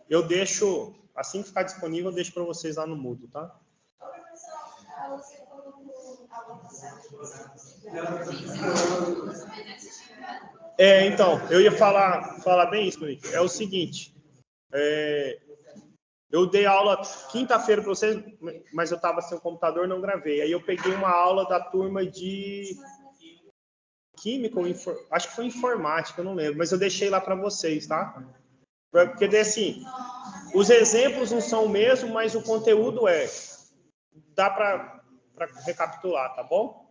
eu deixo, assim que ficar disponível, eu deixo para vocês lá no Moodle, tá? Então, eu ia falar bem isso, Monique. É o seguinte, eu dei aula quinta-feira para vocês, mas eu estava sem o computador, não gravei. Aí eu peguei uma aula da turma de química, acho que foi informática, eu não lembro, mas eu deixei lá para vocês, tá? Porque daí, assim, os exemplos não são o mesmo, mas o conteúdo dá para recapitular, tá bom?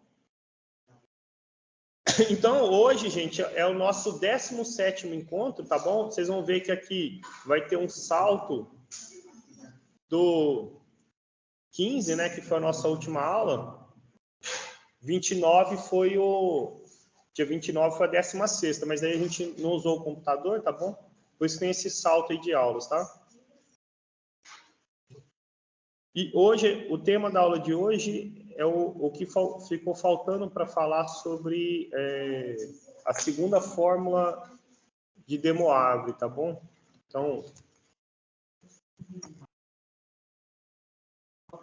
Então, hoje, gente, é o nosso 17º encontro, tá bom? Vocês vão ver que aqui vai ter um salto do 15, né, que foi a nossa última aula. 29 foi o... Dia 29 foi a 16ª, mas daí a gente não usou o computador, tá bom? Por isso tem esse salto aí de aulas, tá? E hoje, o tema da aula de hoje é o que ficou faltando para falar sobre a segunda fórmula de De Moivre, tá bom? Então... A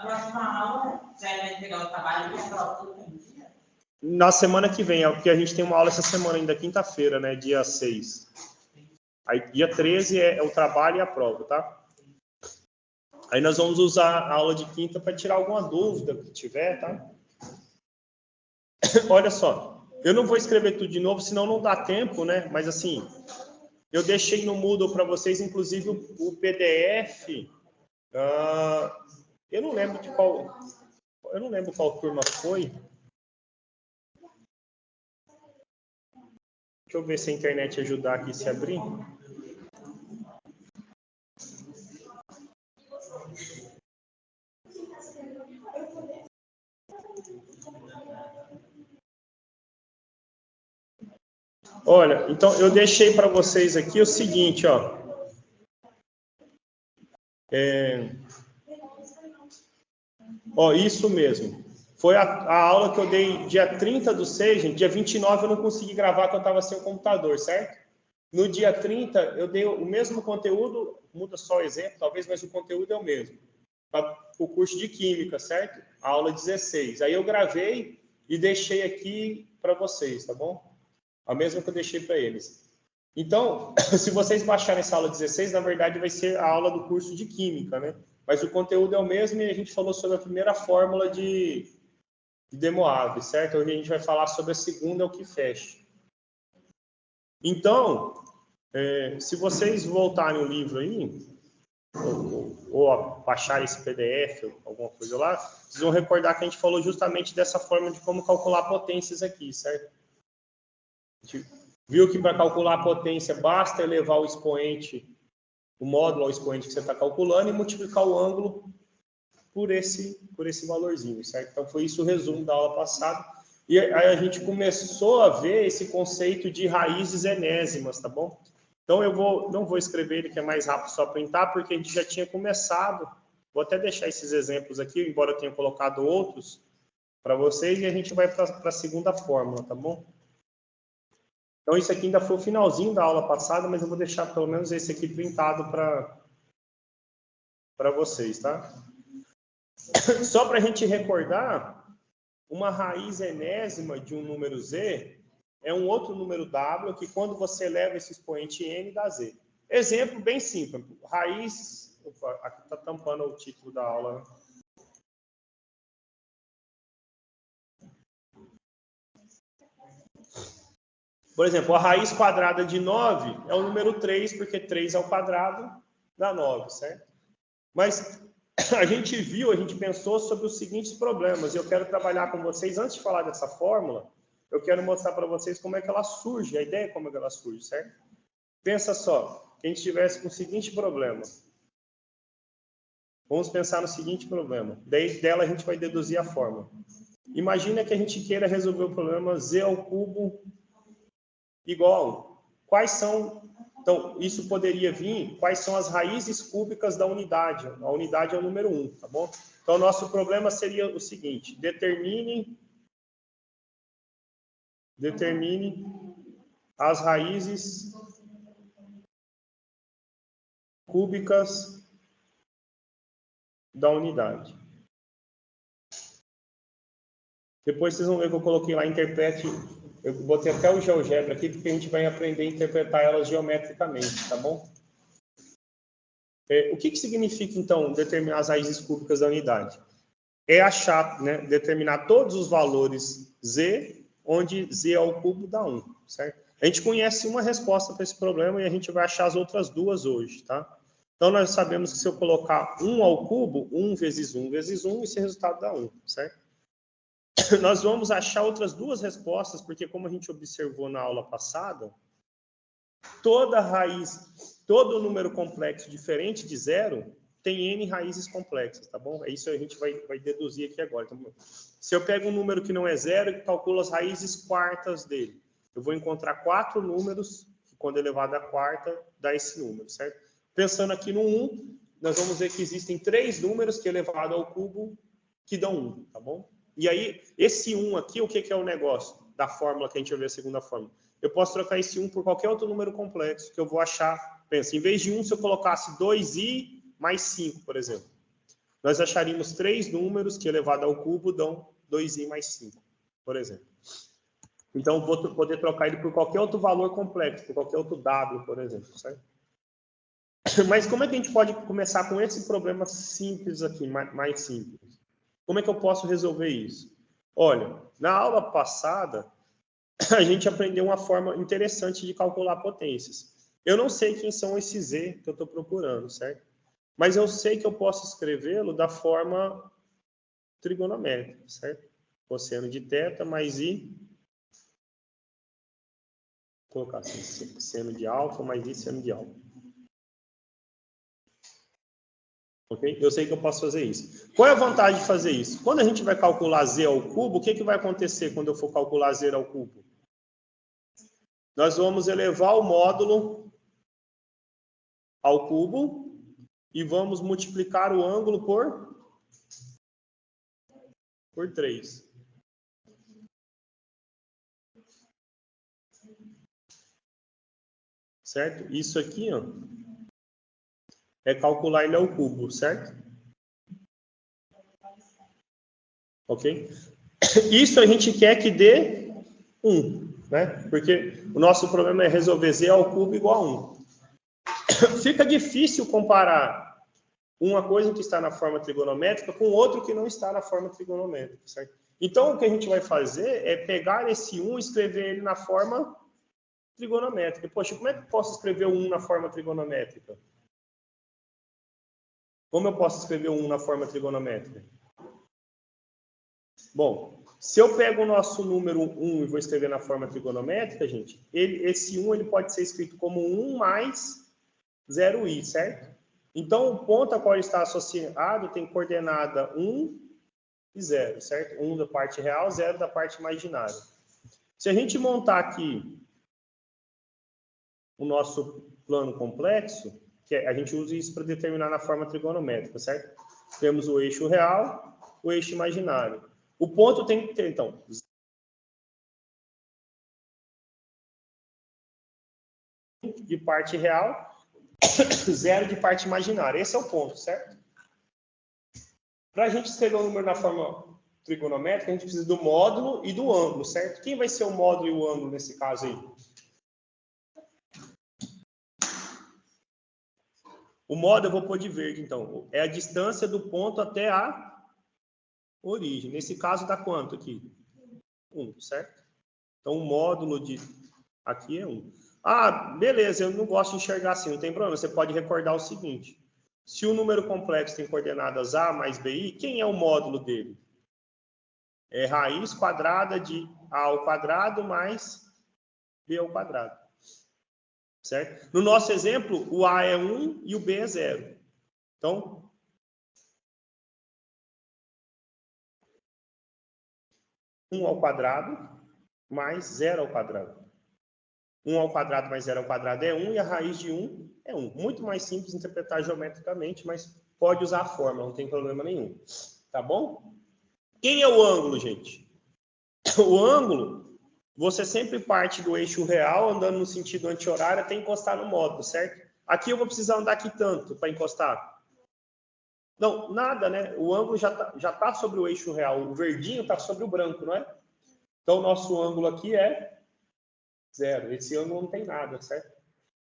próxima aula já vai pegar o trabalho e prova. Na semana que vem, porque a gente tem uma aula essa semana ainda, quinta-feira, né? Dia 6. Aí, dia 13 é o trabalho e a prova, tá? Aí nós vamos usar a aula de quinta para tirar alguma dúvida que tiver, tá? Olha só, eu não vou escrever tudo de novo, senão não dá tempo, né? Mas assim, eu deixei no Moodle para vocês, inclusive, o PDF. Eu não lembro de qual... Eu não lembro qual turma foi. Deixa eu ver se a internet ajudar aqui se abrir. Olha, então eu deixei para vocês aqui o seguinte, ó. Isso mesmo. Foi a aula que eu dei dia 30/6, gente. Dia 29 eu não consegui gravar porque eu estava sem o computador, certo? No dia 30 eu dei o mesmo conteúdo, muda só o exemplo, talvez, mas o conteúdo é o mesmo. Para o curso de Química, certo? A aula 16. Aí eu gravei e deixei aqui para vocês, tá bom? A mesma que eu deixei para eles. Então, se vocês baixarem essa aula 16, na verdade vai ser a aula do curso de Química, né? Mas o conteúdo é o mesmo e a gente falou sobre a primeira fórmula de De Moivre, certo? Hoje a gente vai falar sobre a segunda, o que fecha. Então, se vocês voltarem o livro aí, ou baixar esse PDF, alguma coisa lá, vocês vão recordar que a gente falou justamente dessa forma de como calcular potências aqui, certo? A gente viu que para calcular a potência basta elevar o expoente, o módulo ao expoente que você está calculando e multiplicar o ângulo por esse valorzinho, certo? Então, foi isso o resumo da aula passada. E aí a gente começou a ver esse conceito de raízes enésimas, tá bom? Então, não vou escrever ele, que é mais rápido só printar, porque a gente já tinha começado. Vou até deixar esses exemplos aqui, embora eu tenha colocado outros para vocês, e a gente vai para a segunda fórmula, tá bom? Então, isso aqui ainda foi o finalzinho da aula passada, mas eu vou deixar pelo menos esse aqui printado para vocês, tá? Só para a gente recordar, uma raiz enésima de um número z é um outro número w que, quando você eleva esse expoente n, dá z. Exemplo bem simples. Raiz... Opa, aqui está tampando o título da aula, né? Por exemplo, a raiz quadrada de 9 é o número 3, porque 3 ao quadrado dá 9, certo? Mas a gente pensou sobre os seguintes problemas, e eu quero trabalhar com vocês, antes de falar dessa fórmula, eu quero mostrar para vocês como é que ela surge, a ideia é como é que ela surge, certo? Pensa só, que a gente tivesse com o seguinte problema. Vamos pensar no seguinte problema. Daí dela a gente vai deduzir a fórmula. Imagina que a gente queira resolver o problema z ao cubo igual. Quais são... Então, isso poderia vir, quais são as raízes cúbicas da unidade? A unidade é o número 1, tá bom? Então, o nosso problema seria o seguinte: determine as raízes cúbicas da unidade. Depois vocês vão ver que eu coloquei lá, interprete. Eu botei até o GeoGebra aqui, porque a gente vai aprender a interpretar elas geometricamente, tá bom? O que significa, então, determinar as raízes cúbicas da unidade? É achar, né, determinar todos os valores z, onde z ao cubo dá 1, certo? A gente conhece uma resposta para esse problema e a gente vai achar as outras duas hoje, tá? Então, nós sabemos que se eu colocar 1 ao cubo, 1 vezes 1 vezes 1, esse resultado dá 1, certo? Nós vamos achar outras duas respostas, porque como a gente observou na aula passada, toda raiz, todo número complexo diferente de zero tem n raízes complexas, tá bom? É isso que a gente vai deduzir aqui agora. Então, se eu pego um número que não é zero e calculo as raízes quartas dele, eu vou encontrar 4 números, que quando elevado à quarta, dá esse número, certo? Pensando aqui no 1, nós vamos ver que existem 3 números que elevado ao cubo que dão 1, tá bom? E aí, esse 1 aqui, o que é o negócio da fórmula que a gente vai ver a segunda fórmula? Eu posso trocar esse 1 por qualquer outro número complexo que eu vou achar. Pensa, em vez de 1, se eu colocasse 2i mais 5, por exemplo, nós acharíamos 3 números que elevado ao cubo dão 2i mais 5, por exemplo. Então, eu vou poder trocar ele por qualquer outro valor complexo, por qualquer outro w, por exemplo, certo? Mas como é que a gente pode começar com esse problema simples aqui, mais simples? Como é que eu posso resolver isso? Olha, na aula passada, a gente aprendeu uma forma interessante de calcular potências. Eu não sei quem são esses z que eu estou procurando, certo? Mas eu sei que eu posso escrevê-lo da forma trigonométrica, certo? Cosseno de θ mais i, vou colocar assim, seno de alfa mais i seno de alfa. Okay? Eu sei que eu posso fazer isso. Qual é a vantagem de fazer isso? Quando a gente vai calcular z ao cubo, o que vai acontecer quando eu for calcular z ao cubo? Nós vamos elevar o módulo ao cubo e vamos multiplicar o ângulo por 3. Certo? Isso aqui, ó, é calcular ele ao cubo, certo? Ok? Isso a gente quer que dê 1, né? Porque o nosso problema é resolver z ao cubo igual a 1. Fica difícil comparar uma coisa que está na forma trigonométrica com outro que não está na forma trigonométrica, certo? Então, o que a gente vai fazer é pegar esse 1 e escrever ele na forma trigonométrica. Poxa, como é que eu posso escrever o 1 na forma trigonométrica? Como eu posso escrever o 1 na forma trigonométrica? Bom, se eu pego o nosso número 1 e vou escrever na forma trigonométrica, gente, esse 1 ele pode ser escrito como 1 mais 0i, certo? Então, o ponto a qual ele está associado tem coordenada 1 e 0, certo? 1 da parte real, 0 da parte imaginária. Se a gente montar aqui o nosso plano complexo, que a gente usa isso para determinar na forma trigonométrica, certo? Temos o eixo real, o eixo imaginário. O ponto tem que ter, então, 1 de parte real, 0 de parte imaginária. Esse é o ponto, certo? Para a gente escrever o número na forma trigonométrica, a gente precisa do módulo e do ângulo, certo? Quem vai ser o módulo e o ângulo nesse caso aí? O módulo eu vou pôr de verde, então. É a distância do ponto até a origem. Nesse caso, dá quanto aqui? 1, certo? Então, o módulo de aqui é 1. Ah, beleza, eu não gosto de enxergar assim, não tem problema. Você pode recordar o seguinte. Se o número complexo tem coordenadas A mais BI, quem é o módulo dele? É raiz quadrada de A ao quadrado mais B ao quadrado. Certo? No nosso exemplo, o A é 1 e o B é 0. Então, um ao quadrado mais 0 ao quadrado. 1 ao quadrado mais 0 ao quadrado é 1 e a raiz de 1 é 1. Muito mais simples interpretar geometricamente, mas pode usar a fórmula, não tem problema nenhum. Tá bom? Quem é o ângulo, gente? O ângulo você sempre parte do eixo real, andando no sentido anti-horário, até encostar no módulo, certo? Aqui eu vou precisar andar aqui tanto para encostar. Não, nada, né? O ângulo já tá sobre o eixo real. O verdinho está sobre o branco, não é? Então, o nosso ângulo aqui é 0. Esse ângulo não tem nada, certo?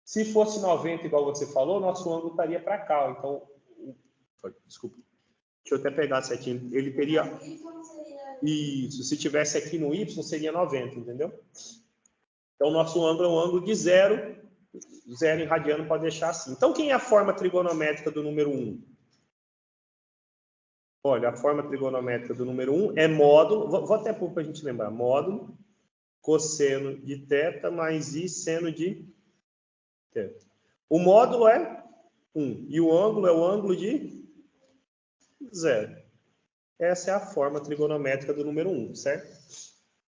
Se fosse 90, igual você falou, nosso ângulo estaria para cá. Então, desculpa. Deixa eu até pegar certinho. Ele teria... Isso. Se tivesse aqui no Y, seria 90, entendeu? Então, o nosso ângulo é um ângulo de 0. 0 em radiano pode deixar assim. Então, quem é a forma trigonométrica do número 1? Olha, a forma trigonométrica do número 1 é módulo... Vou até pôr para a gente lembrar. Módulo cosseno de θ mais I seno de θ. O módulo é 1 e o ângulo é o ângulo de 0. Essa é a forma trigonométrica do número 1, certo?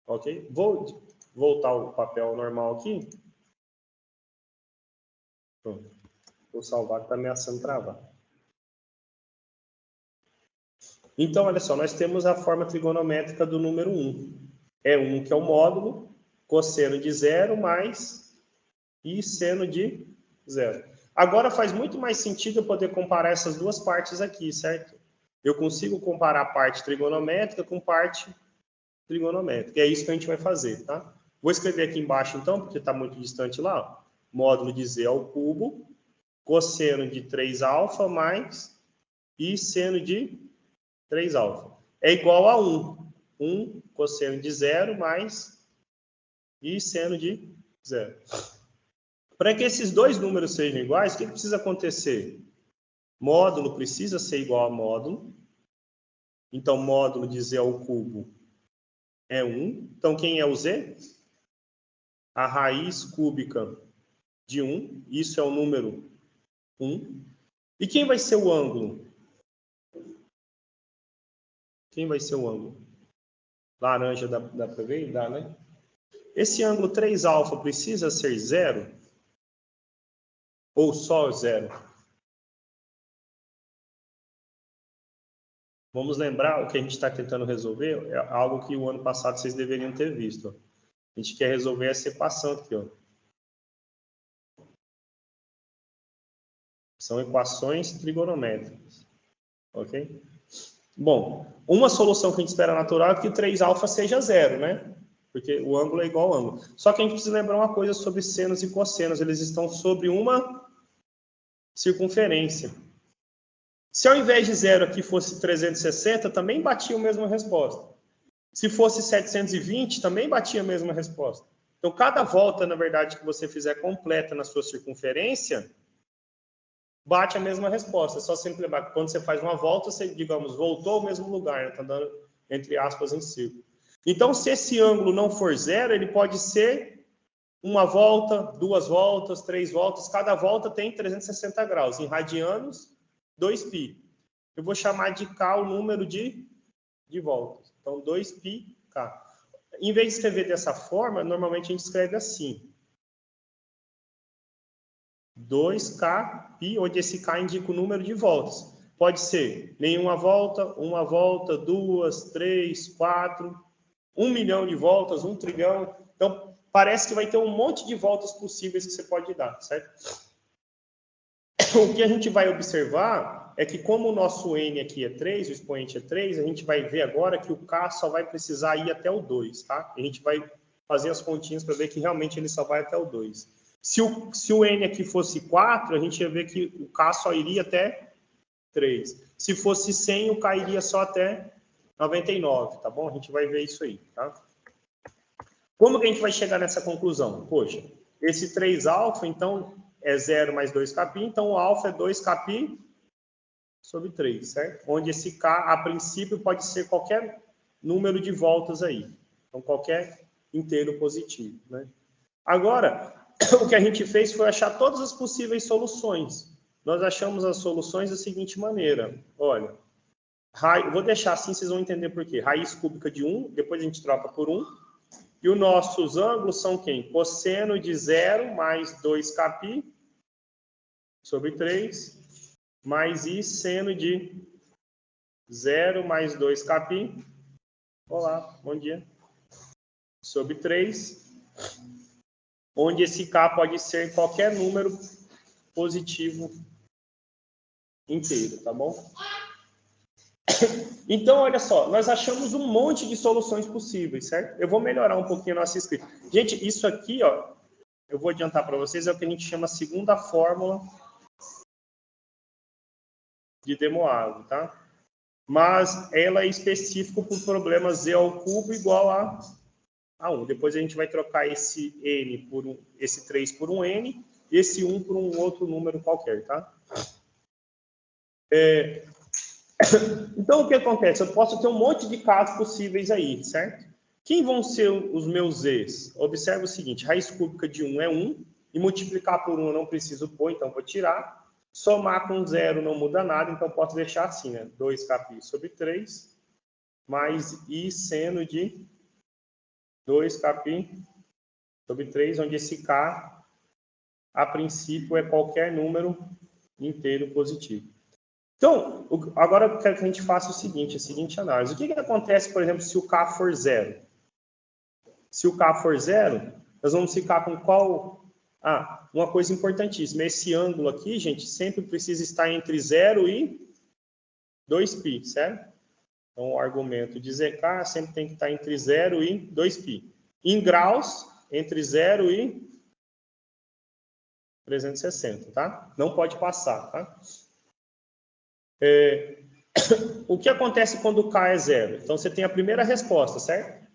Ok? Vou voltar o papel normal aqui. Pronto. Vou salvar que está ameaçando travar. Então, olha só, nós temos a forma trigonométrica do número 1. É 1 que é o módulo, cosseno de 0 mais I seno de 0. Agora faz muito mais sentido eu poder comparar essas duas partes aqui, certo? Eu consigo comparar a parte trigonométrica com parte trigonométrica. É isso que a gente vai fazer, tá? Vou escrever aqui embaixo, então, porque está muito distante lá. Ó. Módulo de Z ao cubo, cosseno de 3α mais I seno de 3α. É igual a 1. 1 cosseno de 0 mais I seno de 0. Para que esses dois números sejam iguais, o que precisa acontecer? Módulo precisa ser igual a módulo. Então, módulo de Z ao cubo é 1. Então, quem é o Z? A raiz cúbica de 1. Isso é o número 1. E quem vai ser o ângulo? Quem vai ser o ângulo? Laranja dá para ver? Dá, né? Esse ângulo 3α precisa ser 0? Ou só 0? Vamos lembrar o que a gente está tentando resolver? É algo que o ano passado vocês deveriam ter visto. A gente quer resolver essa equação aqui, ó. São equações trigonométricas. Ok? Bom, uma solução que a gente espera natural é que o 3α seja 0, né? Porque o ângulo é igual ao ângulo. Só que a gente precisa lembrar uma coisa sobre senos e cossenos. Eles estão sobre uma circunferência. Se ao invés de 0 aqui fosse 360, também batia a mesma resposta. Se fosse 720, também batia a mesma resposta. Então, cada volta, na verdade, que você fizer completa na sua circunferência, bate a mesma resposta. É só sempre lembrar que quando você faz uma volta, você, digamos, voltou ao mesmo lugar, está dando, entre aspas, em círculo. Então, se esse ângulo não for 0, ele pode ser uma volta, 2 voltas, 3 voltas. Cada volta tem 360 graus. Em radianos, 2π. Eu vou chamar de K o número de voltas. Então, 2πk. Em vez de escrever dessa forma, normalmente a gente escreve assim. 2kπ, onde esse K indica o número de voltas. Pode ser nenhuma volta, uma volta, 2, 3, 4, 1 milhão de voltas, 1 trilhão. Então, parece que vai ter um monte de voltas possíveis que você pode dar, certo? O que a gente vai observar é que como o nosso N aqui é 3, o expoente é 3, a gente vai ver agora que o K só vai precisar ir até o 2, tá? A gente vai fazer as continhas para ver que realmente ele só vai até o 2. Se o N aqui fosse 4, a gente ia ver que o K só iria até 3. Se fosse 100, o K iria só até 99, tá bom? A gente vai ver isso aí, tá? Como que a gente vai chegar nessa conclusão? Poxa, esse 3α, então, é 0 mais 2kπ, então o alfa é 2kπ sobre 3, certo? Onde esse K, a princípio, pode ser qualquer número de voltas aí. Então, qualquer inteiro positivo, né? Agora, o que a gente fez foi achar todas as possíveis soluções. Nós achamos as soluções da seguinte maneira. Olha, vou deixar assim, vocês vão entender por quê. Raiz cúbica de 1, depois a gente troca por 1. E os nossos ângulos são quem? Cosseno de 0 mais 2kπ sobre 3, mais I seno de 0 mais 2kπ. Olá, bom dia. sobre 3, onde esse K pode ser qualquer número positivo inteiro, tá bom? Então, olha só, nós achamos um monte de soluções possíveis, certo? Eu vou melhorar um pouquinho a nossa escrita. Gente, isso aqui, ó, eu vou adiantar para vocês, é o que a gente chama a segunda fórmula de Demoivre, tá? Mas ela é específica para o problema z ao cubo igual a 1. Depois a gente vai trocar esse n por esse 3 por um n, e esse 1 por um outro número qualquer, tá? Então, o que acontece? Eu posso ter um monte de casos possíveis aí, certo? Quem vão ser os meus z's? Observe o seguinte, raiz cúbica de 1 é 1, e multiplicar por 1 eu não preciso pôr, então vou tirar. Somar com 0 não muda nada, então posso deixar assim, né? 2kπ sobre 3, mais i seno de 2kπ sobre 3, onde esse k, a princípio, é qualquer número inteiro positivo. Então, agora eu quero que a gente faça a seguinte análise. O que acontece, por exemplo, se o k for 0? Se o k for 0, nós vamos ficar com qual... Ah, uma coisa importantíssima. Esse ângulo aqui, gente, sempre precisa estar entre 0 e 2π, certo? Então, o argumento de zk sempre tem que estar entre 0 e 2π. Em graus, entre 0 e 360, tá? Não pode passar, tá? O que acontece quando o k é 0? Então, você tem a primeira resposta, certo?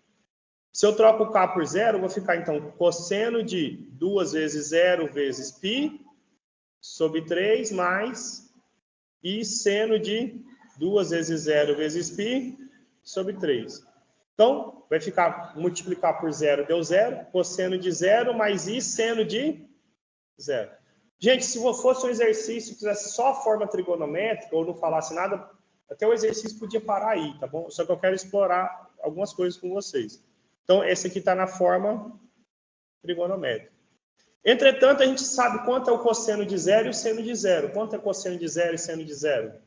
Se eu troco o k por 0, eu vou ficar, então, cosseno de 2 vezes 0 vezes π sobre 3 mais i seno de 2 vezes 0 vezes π sobre 3. Então, vai ficar, multiplicar por 0 deu 0, cosseno de 0 mais i seno de 0. Gente, se fosse um exercício, fizesse só a forma trigonométrica ou não falasse nada, até o exercício podia parar aí, tá bom? Só que eu quero explorar algumas coisas com vocês. Então, esse aqui está na forma trigonométrica. Entretanto, a gente sabe quanto é o cosseno de 0 e o seno de 0. Quanto é cosseno de 0 e seno de 0?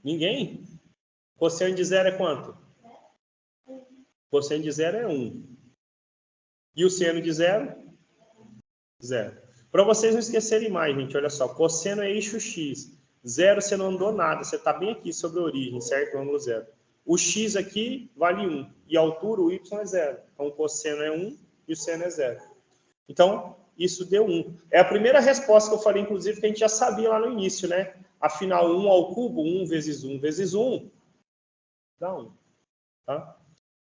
Ninguém? Cosseno de 0 é quanto? Cosseno de 0 é 1. E o seno de 0? 0. Para vocês não esquecerem mais, gente, olha só. Cosseno é eixo x. 0 você não andou nada. Você está bem aqui sobre a origem, certo? O ângulo 0. O x aqui vale 1. E a altura, o y é 0. Então, o cosseno é 1 e o seno é 0. Então, isso deu 1. É a primeira resposta que eu falei, inclusive, que a gente já sabia lá no início, né? Afinal, 1 ao cubo, 1 vezes 1 vezes 1, dá 1. Tá?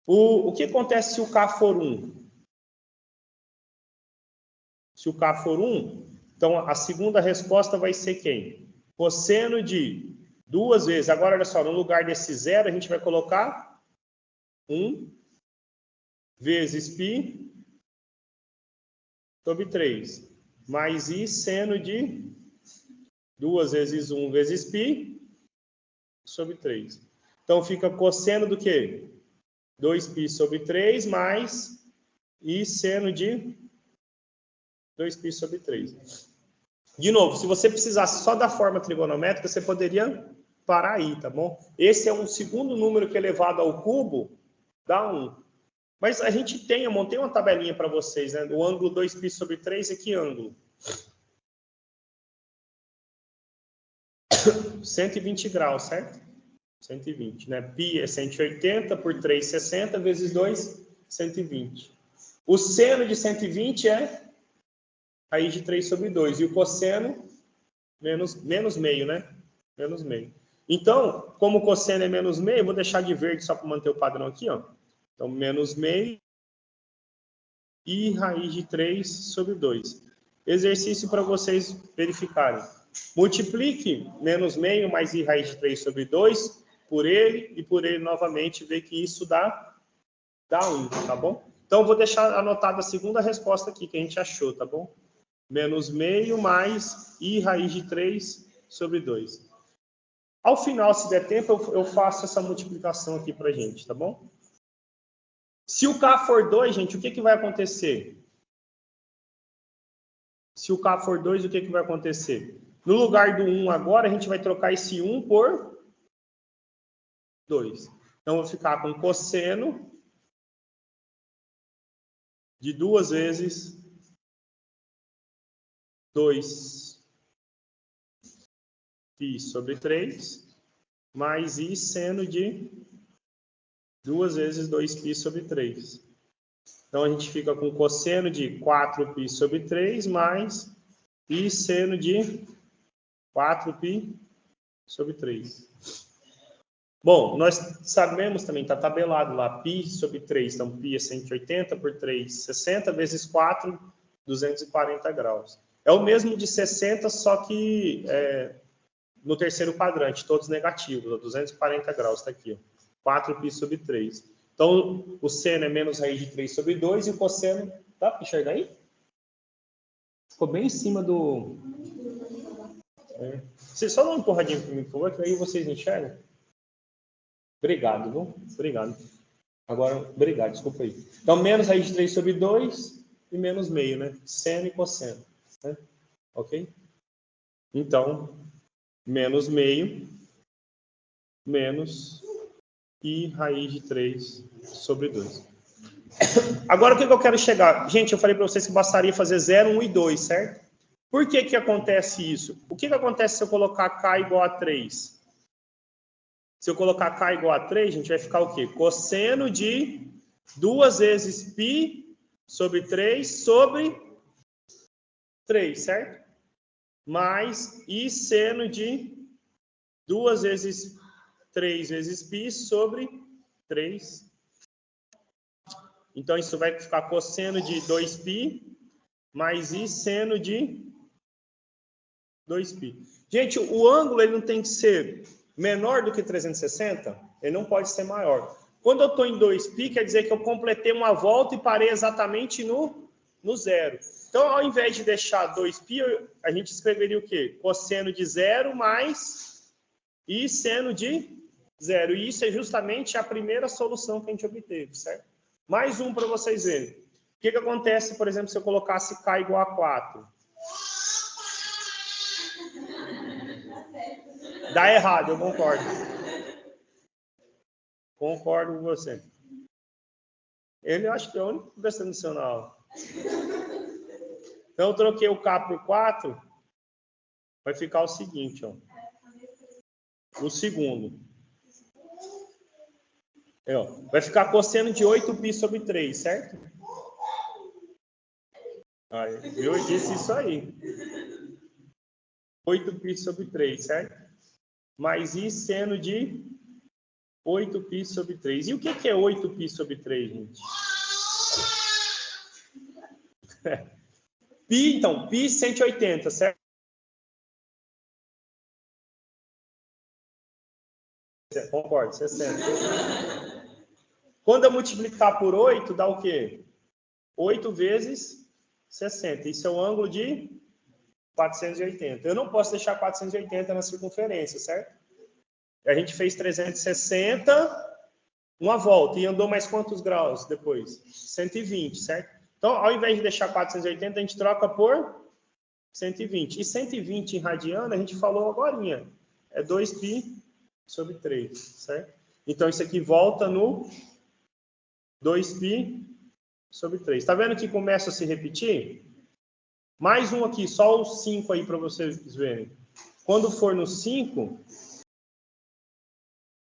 O que acontece se o k for 1? Se o k for 1, então a segunda resposta vai ser quem? Cosseno de 2 vezes. Agora, olha só, no lugar desse 0, a gente vai colocar 1 vezes π sobre 3. Mais i seno de 2 vezes 1 vezes π sobre 3. Então, fica cosseno do quê? 2π sobre 3 mais i seno de 2π sobre 3. De novo, se você precisasse só da forma trigonométrica, você poderia parar aí, tá bom? Esse é um segundo número que elevado ao cubo dá 1. Mas a gente tem, eu montei uma tabelinha para vocês, né? O ângulo 2π sobre 3 é que ângulo? 120 graus, certo? 120, né? Π é 180 por 3, 60, vezes 2, 120. O seno de 120 é raiz de 3 sobre 2. E o cosseno, menos meio, né? Menos meio. Então, como o cosseno é menos meio, eu vou deixar de verde só para manter o padrão aqui, ó. Então, menos meio e raiz de 3 sobre 2. Exercício para vocês verificarem. Multiplique menos meio mais i raiz de 3 sobre 2 por ele e por ele novamente, ver que isso dá 1, tá bom? Então, eu vou deixar anotada a segunda resposta aqui que a gente achou, tá bom? Menos meio mais i raiz de 3 sobre 2. Ao final, se der tempo, eu faço essa multiplicação aqui para a gente, tá bom? Se o k for 2, gente, o que vai acontecer? Se o k for 2, o que vai acontecer? No lugar do 1 agora, a gente vai trocar esse 1 por 2. Então, eu vou ficar com cosseno de 2 vezes 2π sobre 3, mais I seno de 2 vezes 2π sobre 3. Então, a gente fica com cosseno de 4π sobre 3, mais I seno de 4π sobre 3. Bom, nós sabemos também, está tabelado lá, π sobre 3. Então, π é 180 por 3, 60 vezes 4, 240 graus. É o mesmo de 60, só que no terceiro quadrante, todos negativos, 240 graus, está aqui, ó, 4π sobre 3. Então, o seno é menos raiz de 3 sobre 2 e o cosseno, dá para enxergar aí? Ficou bem em cima do... Vocês só dão uma empurradinha para mim, por favor, que aí vocês enxergam. Obrigado, viu? Obrigado. Agora, obrigado, desculpa aí. Então, menos raiz de 3 sobre 2 e menos meio, né? Seno e cosseno. Né? Ok? Então, menos meio, menos I raiz de 3 sobre 2. Agora, o que eu quero chegar? Gente, eu falei para vocês que bastaria fazer 0, 1 e 2, certo? Por que que acontece isso? O que que acontece se eu colocar K igual a 3? Se eu colocar K igual a 3, a gente vai ficar o quê? Cosseno de 2 vezes π sobre 3 sobre 3, certo? Mais I seno de 2 vezes 3 vezes π sobre 3. Então, isso vai ficar cosseno de 2π mais I seno de 2π. Gente, o ângulo ele não tem que ser menor do que 360, ele não pode ser maior. Quando eu estou em 2π, quer dizer que eu completei uma volta e parei exatamente no zero. Então, ao invés de deixar 2π, a gente escreveria o quê? Cosseno de 0 mais I seno de 0. E isso é justamente a primeira solução que a gente obteve, certo? Mais um para vocês verem. O que que acontece, por exemplo, se eu colocasse K igual a 4? Dá errado, eu concordo. Concordo com você. Ele, eu acho que é o único prestando atenção na aula. Então, eu troquei o K por 4. Vai ficar o seguinte, ó. O segundo. Vai ficar cosseno de 8π sobre 3, certo? Eu disse isso aí. 8π sobre 3, certo? Mais I seno de 8π sobre 3. E o que é 8π sobre 3, gente? Π, então, π 180, certo? Concordo, 60. Quando eu multiplicar por 8, dá o quê? 8 vezes 60. Isso é o ângulo de 480. Eu não posso deixar 480 na circunferência, certo? A gente fez 360, uma volta, e andou mais quantos graus depois? 120, certo? Então, ao invés de deixar 480, a gente troca por 120. E 120 em radiano, a gente falou agorinha. É 2π sobre 3, certo? Então, isso aqui volta no 2π sobre 3. Tá vendo que começa a se repetir? Mais um aqui, só o 5 aí para vocês verem. Quando for no 5,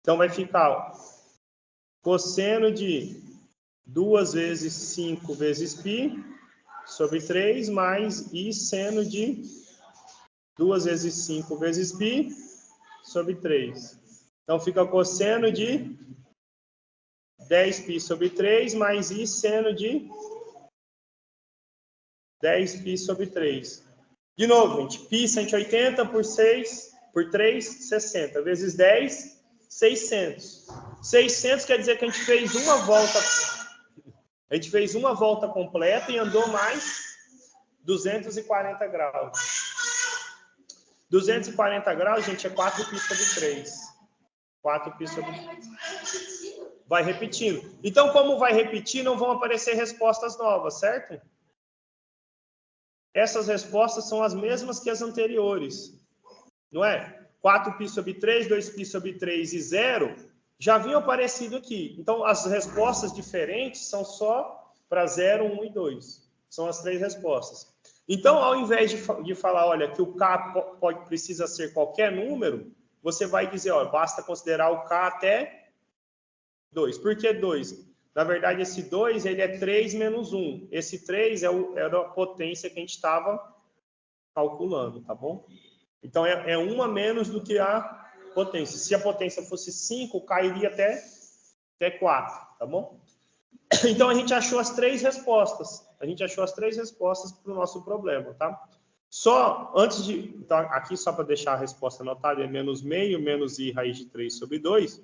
então vai ficar cosseno de 2 vezes 5 vezes π sobre 3 mais I seno de 2 vezes 5 vezes π sobre 3. Então fica cosseno de 10π sobre 3 mais I seno de 10π sobre 3. De novo, gente, π 180 por 6, por 3, 60. Vezes 10, 600. 600 quer dizer que a gente fez uma volta. A gente fez uma volta completa e andou mais 240 graus. 240 graus, gente, é 4π sobre 3. 4π sobre 3. Vai repetindo. Então, como vai repetir, não vão aparecer respostas novas, certo? Essas respostas são as mesmas que as anteriores. Não é? 4π sobre 3, 2π sobre 3 e 0 já vinha aparecido aqui. Então, as respostas diferentes são só para 0, 1 e 2. São as 3 respostas. Então, ao invés de falar, olha, que o K precisa ser qualquer número, você vai dizer, ó, basta considerar o K até 2. Por que 2? Na verdade, esse 2, ele é 3 menos 1. Esse 3 era a potência que a gente estava calculando, tá bom? Então, é 1 a menos do que a potência. Se a potência fosse 5, cairia até 4, tá bom? Então, a gente achou as 3 respostas. A gente achou as 3 respostas para o nosso problema, tá? Só antes de... Então, aqui, só para deixar a resposta anotada, é menos meio, menos i raiz de 3 sobre 2.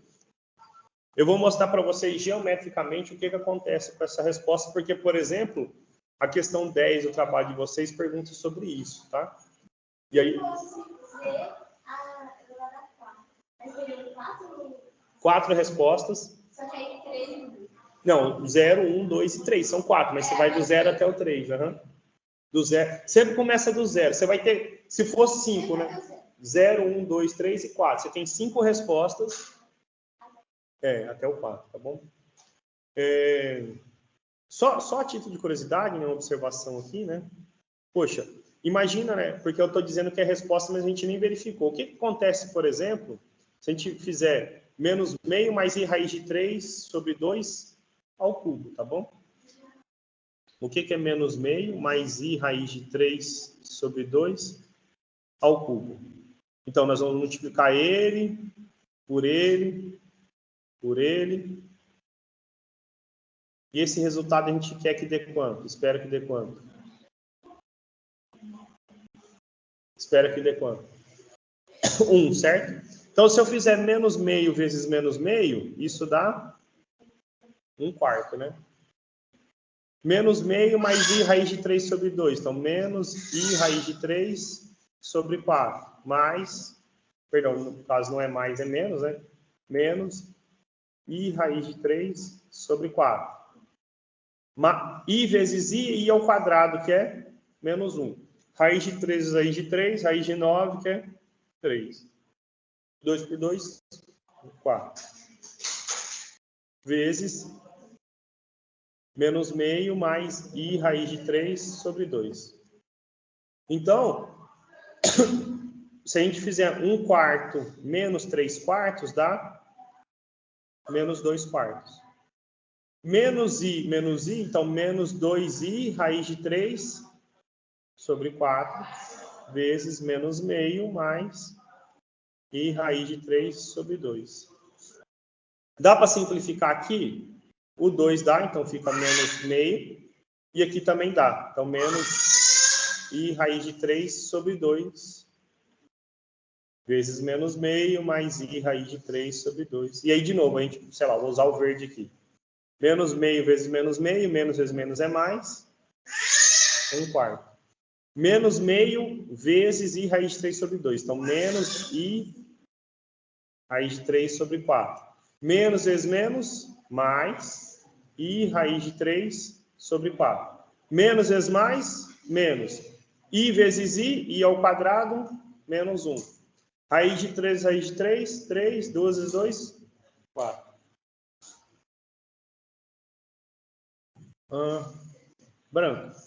Eu vou mostrar para vocês geometricamente o que acontece com essa resposta, porque, por exemplo, a questão 10 do trabalho de vocês pergunta sobre isso, tá? E aí... 4 respostas. Só que aí 3. Não, 0, 1, 2 e 3. São 4, mas você vai do 0 até o 3. Uhum. Do 0. Sempre começa do 0. Você vai ter, se fosse 5, né? 0, 1, 2, 3 e 4. Você tem 5 respostas. Até o 4, tá bom? Só a título de curiosidade, né, uma observação aqui, né? Poxa, imagina, né? Porque eu estou dizendo que é resposta, mas a gente nem verificou. O que acontece, por exemplo, se a gente fizer menos meio mais i raiz de 3 sobre 2 ao cubo, tá bom? O que é menos meio mais i raiz de 3 sobre 2 ao cubo? Então, nós vamos multiplicar ele, por ele, por ele. E esse resultado a gente quer que dê quanto? Espera que dê quanto? Espera que dê quanto? 1, certo? Então, se eu fizer menos meio vezes menos meio, isso dá 1/4, né? Menos meio mais i raiz de 3 sobre 2. Então, menos i raiz de 3 sobre 4. Mais, perdão, no caso não é mais, é menos, né? Menos i raiz de 3 sobre 4. I vezes i ao quadrado, que é menos 1. Raiz de 3 vezes raiz de 3, raiz de 9, que é 3. 2 por 2, 4. Vezes menos meio mais i raiz de 3 sobre 2. Então, se a gente fizer 1/4 menos 3/4, dá menos 2/4. Menos i, então menos 2i raiz de 3 sobre 4, vezes menos meio mais i raiz de 3 sobre 2. Dá para simplificar aqui? O 2 dá, então fica menos meio. E aqui também dá. Então, menos i raiz de 3 sobre 2, vezes menos meio, mais i raiz de 3 sobre 2. E aí, de novo, a gente, sei lá, vou usar o verde aqui. Menos meio vezes menos meio, menos vezes menos é mais. 1/4. Menos meio vezes i raiz de 3 sobre 2. Então, menos i raiz de 3 sobre 4. Menos vezes menos, mais i raiz de 3 sobre 4. Menos vezes mais, menos. I vezes i ao quadrado, menos 1. Raiz de 3, raiz de 3, 3, 2 vezes 2, 4. Branco.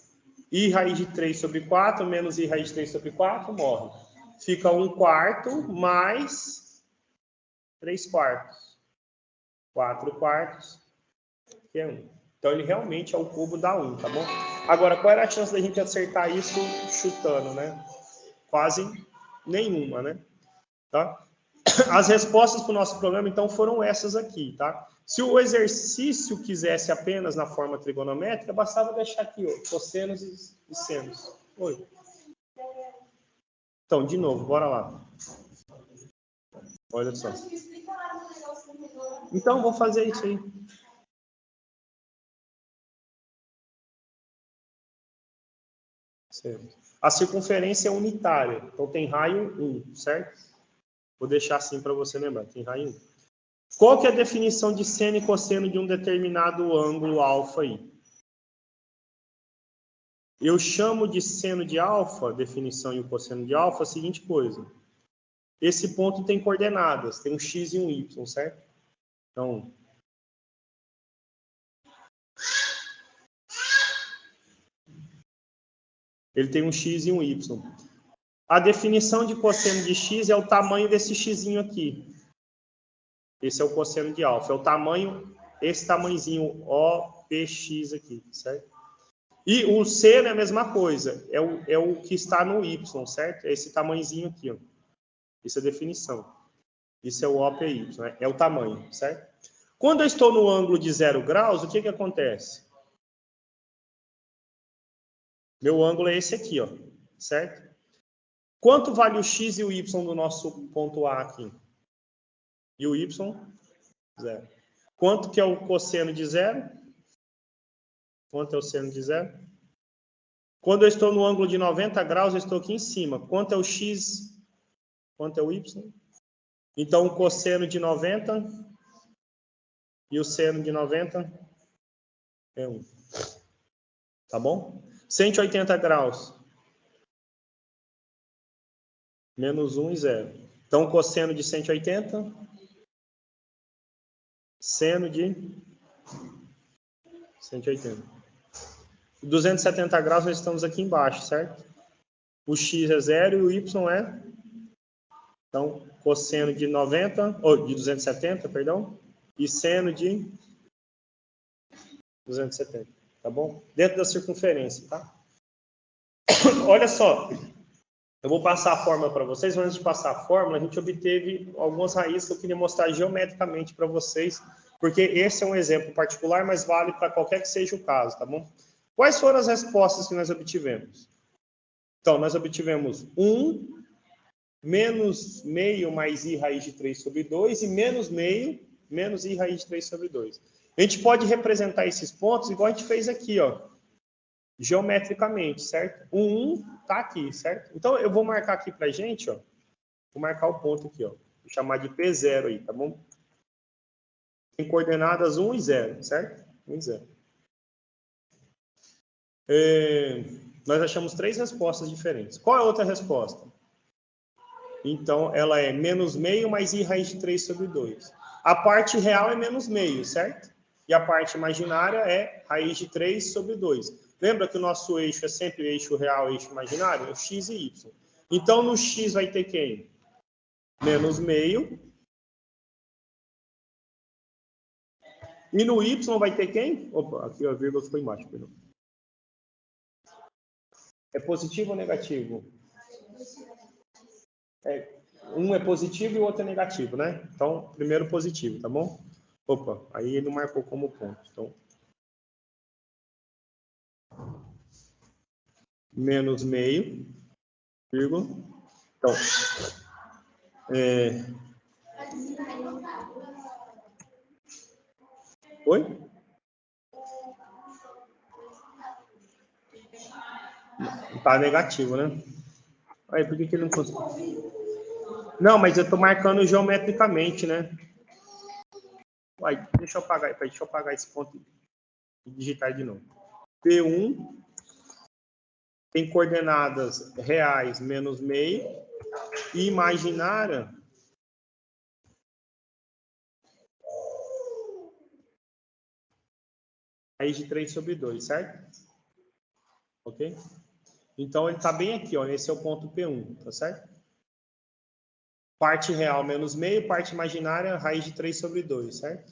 I raiz de 3 sobre 4, menos i raiz de 3 sobre 4, morre. Fica 1/4 mais 3/4. 4/4, que é 1. Então, ele realmente ao cubo dá 1, tá bom? Agora, qual era a chance da gente acertar isso chutando, né? Quase nenhuma, né? Tá? As respostas para o nosso problema, então, foram essas aqui, tá? Se o exercício quisesse apenas na forma trigonométrica, bastava deixar aqui, ó, cossenos e senos. Oi. Então, de novo, bora lá. Olha só. Então, vou fazer isso aí. Certo. A circunferência é unitária, então tem raio 1, certo? Vou deixar assim para você lembrar, tem raio 1. Qual que é a definição de seno e cosseno de um determinado ângulo alfa aí? Eu chamo de seno de alfa, definição e o cosseno de alfa, a seguinte coisa. Esse ponto tem coordenadas, tem um x e um y, certo? Então, ele tem um x e um y. A definição de cosseno de x é o tamanho desse xzinho aqui. Esse é o cosseno de alfa. É o tamanho, esse tamanhozinho OPX aqui, certo? E o seno é a mesma coisa. É o que está no y, certo? É esse tamanhozinho aqui, ó. Isso é a definição. Isso é o OPY, né? É o tamanho, certo? Quando eu estou no ângulo de 0 graus, o que acontece? Meu ângulo é esse aqui, ó, certo? Quanto vale o x e o y do nosso ponto A aqui? E o y? 0. Quanto que é o cosseno de 0? Quanto é o seno de 0? Quando eu estou no ângulo de 90 graus, eu estou aqui em cima. Quanto é o x? Quanto é o y? Então, o cosseno de 90 e o seno de 90 é 1. Tá bom? 180 graus. Menos 1 e 0. Então, cosseno de 180. Seno de 180. 270 graus, nós estamos aqui embaixo, certo? O x é 0 e o y é... Então, cosseno de 90, ou de 270, perdão. E seno de 270, tá bom? Dentro da circunferência, tá? Olha só, eu vou passar a fórmula para vocês, mas antes de passar a fórmula, a gente obteve algumas raízes que eu queria mostrar geometricamente para vocês, porque esse é um exemplo particular, mas vale para qualquer que seja o caso, tá bom? Quais foram as respostas que nós obtivemos? Então, nós obtivemos 1, menos meio mais i raiz de 3 sobre 2, e menos meio, menos i raiz de 3 sobre 2. A gente pode representar esses pontos igual a gente fez aqui, ó, geometricamente, certo? O 1 tá aqui, certo? Então, eu vou marcar aqui pra gente, ó, vou marcar o ponto aqui, ó, vou chamar de P0 aí, tá bom? Tem coordenadas 1 e 0, certo? 1 e 0. Nós achamos 3 respostas diferentes. Qual é a outra resposta? Então, ela é menos meio mais i raiz de 3 sobre 2. A parte real é menos meio, certo? E a parte imaginária é raiz de 3 sobre 2. Lembra que o nosso eixo é sempre o eixo real e o eixo imaginário? É o x e y. Então, no x vai ter quem? Menos meio. E no y vai ter quem? Opa, aqui a vírgula ficou embaixo, perdão. É positivo ou negativo? Um é positivo e o outro é negativo, né? Então, primeiro positivo, tá bom? Opa, aí ele marcou como ponto. Então, menos meio, vírgula. Então, Oi? Tá negativo, né? Aí, por que ele não conseguiu? Não, mas eu tô marcando geometricamente, né? Uai, deixa eu apagar esse ponto e digitar de novo. P1 tem coordenadas reais menos meio e imaginária raiz de 3 sobre 2, certo? Ok? Então, ele está bem aqui, ó. Esse é o ponto P1, tá certo? Parte real menos meio, parte imaginária, raiz de 3 sobre 2, certo?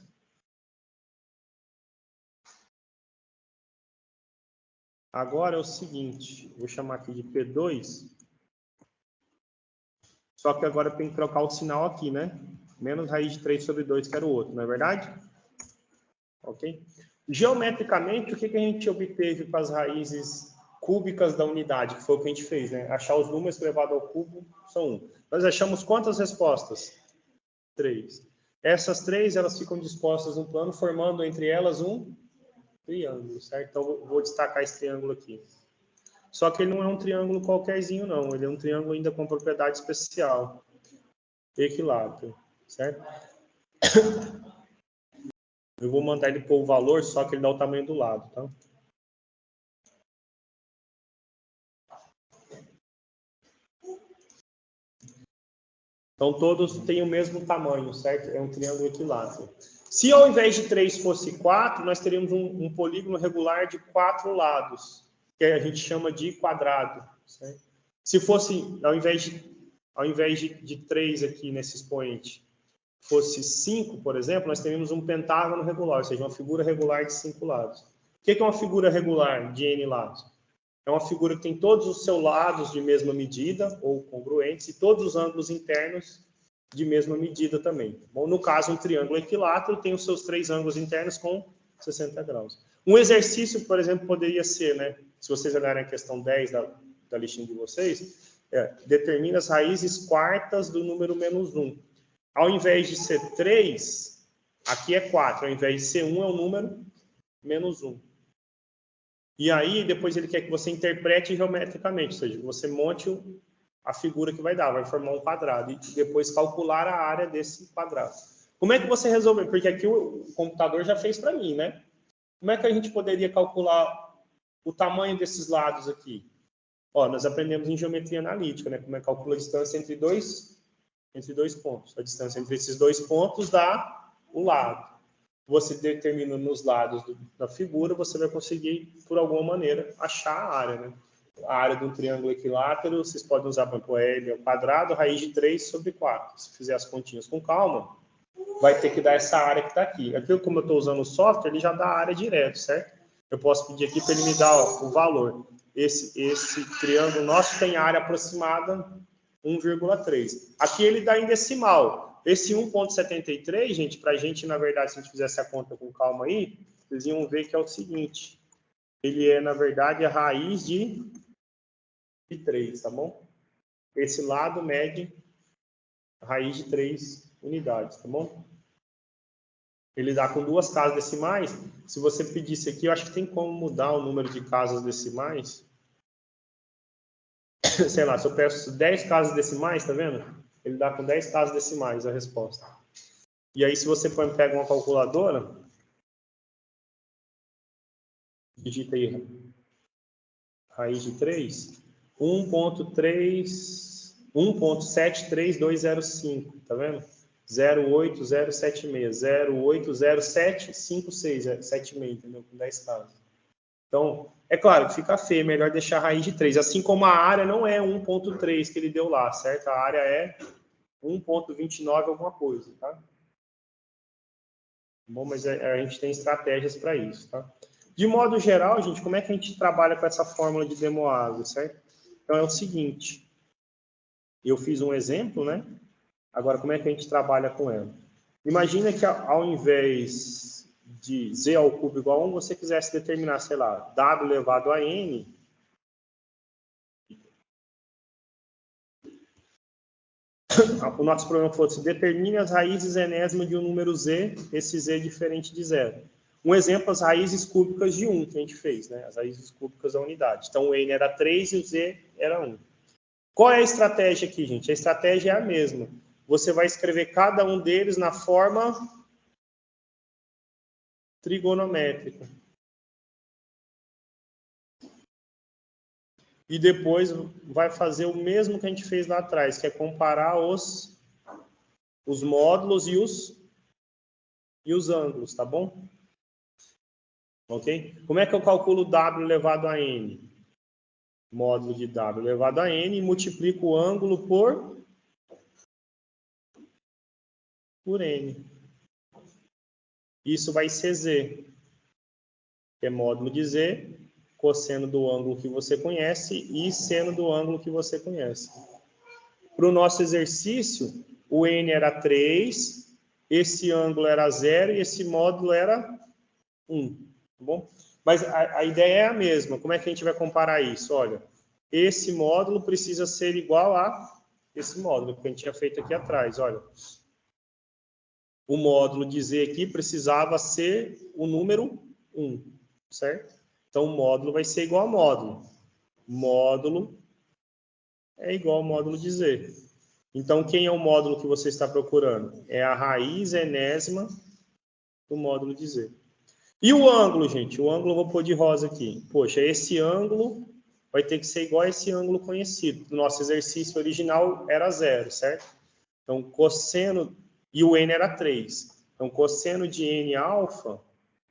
Agora é o seguinte, vou chamar aqui de P2. Só que agora tem que trocar o sinal aqui, né? Menos raiz de 3 sobre 2, que era o outro, não é verdade? Ok? Geometricamente, o que a gente obteve com as raízes cúbicas da unidade, que foi o que a gente fez, né? Achar os números elevados ao cubo são 1. Nós achamos quantas respostas? 3. Essas 3, elas ficam dispostas no plano, formando entre elas um triângulo, certo? Então, vou destacar esse triângulo aqui. Só que ele não é um triângulo qualquerzinho, não. Ele é um triângulo ainda com propriedade especial. Equilátero, certo? Eu vou mandar ele pôr o valor, só que ele dá o tamanho do lado, tá? Então, todos têm o mesmo tamanho, certo? É um triângulo equilátero. Se ao invés de 3 fosse 4, nós teríamos um polígono regular de 4 lados, que a gente chama de quadrado. Certo? Se fosse, ao invés de 3 aqui nesse expoente, fosse 5, por exemplo, nós teríamos um pentágono regular, ou seja, uma figura regular de 5 lados. O que é uma figura regular de n lados? É uma figura que tem todos os seus lados de mesma medida, ou congruentes, e todos os ângulos internos de mesma medida também. Bom, no caso, um triângulo equilátero tem os seus 3 ângulos internos com 60 graus. Um exercício, por exemplo, poderia ser, né, se vocês olharem a questão 10 da listinha de vocês, determina as raízes quartas do número menos 1. Ao invés de ser 3, aqui é 4. Ao invés de ser 1, é o número menos 1. E aí, depois ele quer que você interprete geometricamente, ou seja, que você monte a figura que vai formar um quadrado, e depois calcular a área desse quadrado. Como é que você resolve? Porque aqui o computador já fez para mim, né? Como é que a gente poderia calcular o tamanho desses lados aqui? Ó, nós aprendemos em geometria analítica, né? Como é que calcula a distância entre dois pontos. A distância entre esses 2 pontos dá o lado. Você determina nos lados da figura, você vai conseguir, por alguma maneira, achar a área, né? A área de um triângulo equilátero, vocês podem usar para L ao quadrado, raiz de 3 sobre 4. Se fizer as continhas com calma, vai ter que dar essa área que está aqui. Aqui, como eu estou usando o software, ele já dá a área direto, certo? Eu posso pedir aqui para ele me dar o valor. Esse triângulo nosso tem área aproximada 1,3. Aqui ele dá em decimal. Esse 1,73, gente, para a gente, na verdade, se a gente fizesse a conta com calma aí, vocês iam ver que é o seguinte. Ele é, na verdade, a raiz de 3, tá bom? Esse lado mede a raiz de 3 unidades, tá bom? Ele dá com 2 casas decimais. Se você pedisse aqui, eu acho que tem como mudar o número de casas decimais. Sei lá, se eu peço 10 casas decimais, tá vendo? Ele dá com 10 casas decimais a resposta. E aí, se você pega uma calculadora, digita aí raiz de 3, 1.73205, tá vendo? 08076, 0807756, 76, entendeu? Com 10 casas. Então, é claro que fica feio, é melhor deixar a raiz de 3. Assim como a área não é 1.3 que ele deu lá, certo? A área é 1.29 alguma coisa, tá? Bom, mas a gente tem estratégias para isso, tá? De modo geral, gente, como é que a gente trabalha com essa fórmula de De Moivre, certo? Então, é o seguinte. Eu fiz um exemplo, né? Agora, como é que a gente trabalha com ela? Imagina que ao invés de z ao cubo igual a 1, você quisesse determinar, sei lá, w elevado a n. O nosso problema fosse determine as raízes enésimas de um número z, esse z é diferente de zero. Um exemplo, as raízes cúbicas de 1 que a gente fez, né? As raízes cúbicas da unidade. Então, o n era 3 e o z era 1. Qual é a estratégia aqui, gente? A estratégia é a mesma. Você vai escrever cada um deles na forma trigonométrica. E depois vai fazer o mesmo que a gente fez lá atrás, que é comparar os módulos e os ângulos, tá bom? Ok? Como é que eu calculo w elevado a n? Módulo de w elevado a n e multiplico o ângulo por n. Isso vai ser z, que é módulo de z, cosseno do ângulo que você conhece e seno do ângulo que você conhece. Para o nosso exercício, o n era 3, esse ângulo era 0 e esse módulo era 1. Tá bom? Mas a ideia é a mesma. Como é que a gente vai comparar isso? Olha, esse módulo precisa ser igual a esse módulo que a gente tinha feito aqui atrás. Olha, o módulo de z aqui precisava ser o número 1, certo? Então, o módulo vai ser igual a módulo. Módulo é igual ao módulo de z. Então, quem é o módulo que você está procurando? É a raiz enésima do módulo de z. E o ângulo, gente? O ângulo eu vou pôr de rosa aqui. Poxa, esse ângulo vai ter que ser igual a esse ângulo conhecido. O nosso exercício original era 0, certo? Então, cosseno... E o n era 3. Então, cosseno de n alfa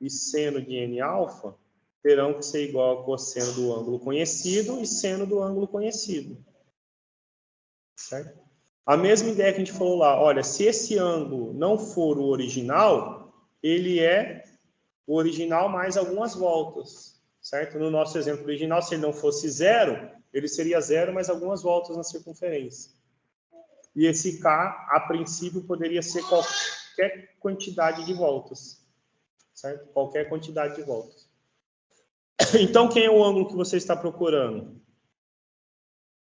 e seno de n alfa terão que ser igual a cosseno do ângulo conhecido e seno do ângulo conhecido. Certo? A mesma ideia que a gente falou lá, olha, se esse ângulo não for o original, ele é o original mais algumas voltas, certo? No nosso exemplo original, se ele não fosse zero, ele seria zero mais algumas voltas na circunferência. E esse K, a princípio, poderia ser qualquer quantidade de voltas, certo? Qualquer quantidade de voltas. Então, quem é o ângulo que você está procurando?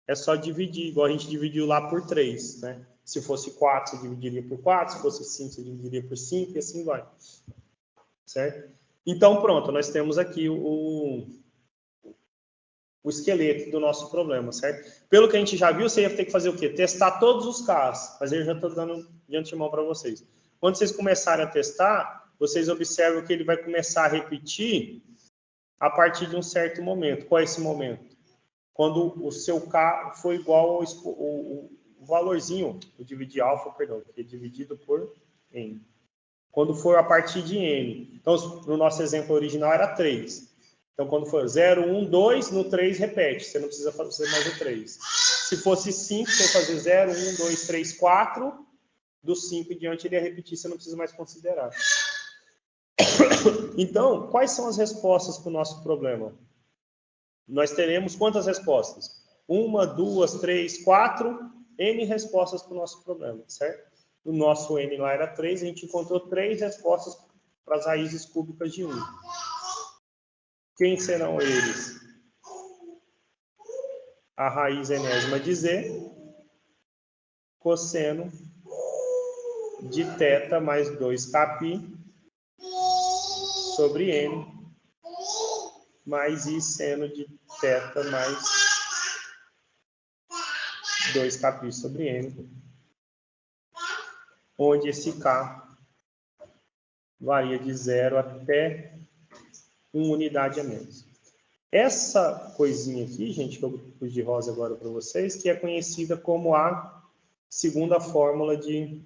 É só dividir, igual a gente dividiu lá por 3, né? Se fosse 4, você dividiria por 4, se fosse 5, você dividiria por 5, e assim vai. Certo? Então, pronto, nós temos aqui o esqueleto do nosso problema, certo? Pelo que a gente já viu, você ia ter que fazer o quê? Testar todos os casos, mas eu já estou dando de antemão para vocês. Quando vocês começarem a testar, vocês observam que ele vai começar a repetir a partir de um certo momento. Qual é esse momento? Quando o seu K for igual ao o valorzinho, o dividir alfa, perdão, que é dividido por n. Quando for a partir de n. Então, no nosso exemplo original era 3. Então, quando for 0, 1, 2, no 3 repete. Você não precisa fazer mais o 3. Se fosse 5, você vai fazer 0, 1, 2, 3, 4. Do 5 em diante, ele ia repetir, você não precisa mais considerar. Então, quais são as respostas para o nosso problema? Nós teremos quantas respostas? 1, 2, 3, 4, n respostas para o nosso problema, certo? O nosso n lá era 3, a gente encontrou 3 respostas para as raízes cúbicas de 1. Quem serão eles? A raiz enésima de z, cosseno de θ mais 2kπ sobre n, mais i seno de θ mais 2kπ sobre n, onde esse k varia de 0 até 1 unidade a menos. Essa coisinha aqui, gente, que eu pus de rosa agora para vocês, que é conhecida como a segunda fórmula de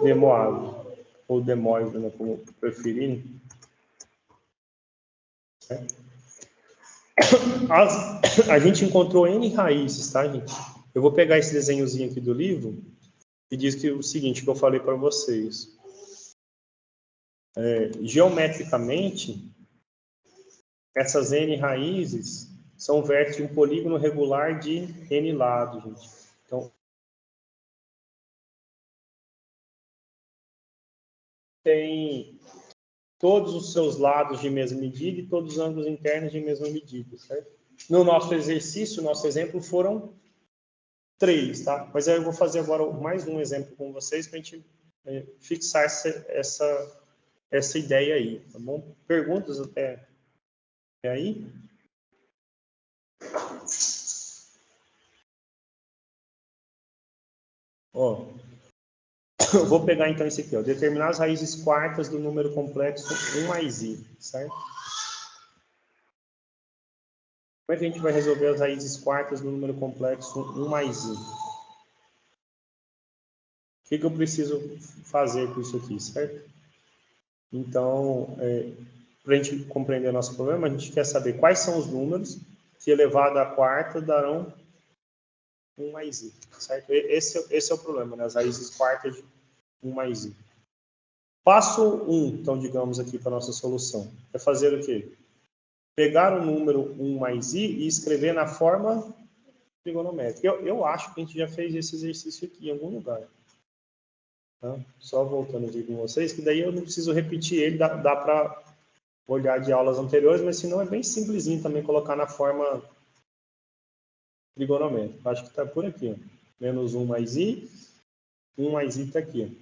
De Moivre, ou De Moivre, né, como preferirem. A gente encontrou N raízes, tá, gente? Eu vou pegar esse desenhozinho aqui do livro e diz que o seguinte, que eu falei para vocês. Geometricamente, essas N raízes são vértices de um polígono regular de N lados, gente. Então, tem todos os seus lados de mesma medida e todos os ângulos internos de mesma medida, certo? No nosso exercício, nosso exemplo foram 3, tá? Mas aí eu vou fazer agora mais um exemplo com vocês para a gente fixar essa ideia aí, tá bom? Perguntas até aí? Ó, eu vou pegar então esse aqui, ó. Determinar as raízes quartas do número complexo 1 mais i, certo? Como é que a gente vai resolver as raízes quartas do número complexo 1 mais i? O que eu preciso fazer com isso aqui, certo? Então, para a gente compreender nosso problema, a gente quer saber quais são os números que elevado à quarta darão 1 mais i, certo? Esse é o problema, né? As raízes quartas de 1 mais i. Passo 1, então, digamos aqui para a nossa solução, é fazer o quê? Pegar o número 1 mais i e escrever na forma trigonométrica. Eu acho que a gente já fez esse exercício aqui em algum lugar. Tá? Só voltando aqui com vocês, que daí eu não preciso repetir ele, dá para olhar de aulas anteriores, mas se não é bem simplesinho também colocar na forma trigonométrica. Acho que está por aqui, ó. Menos 1 mais i, 1 mais i está aqui.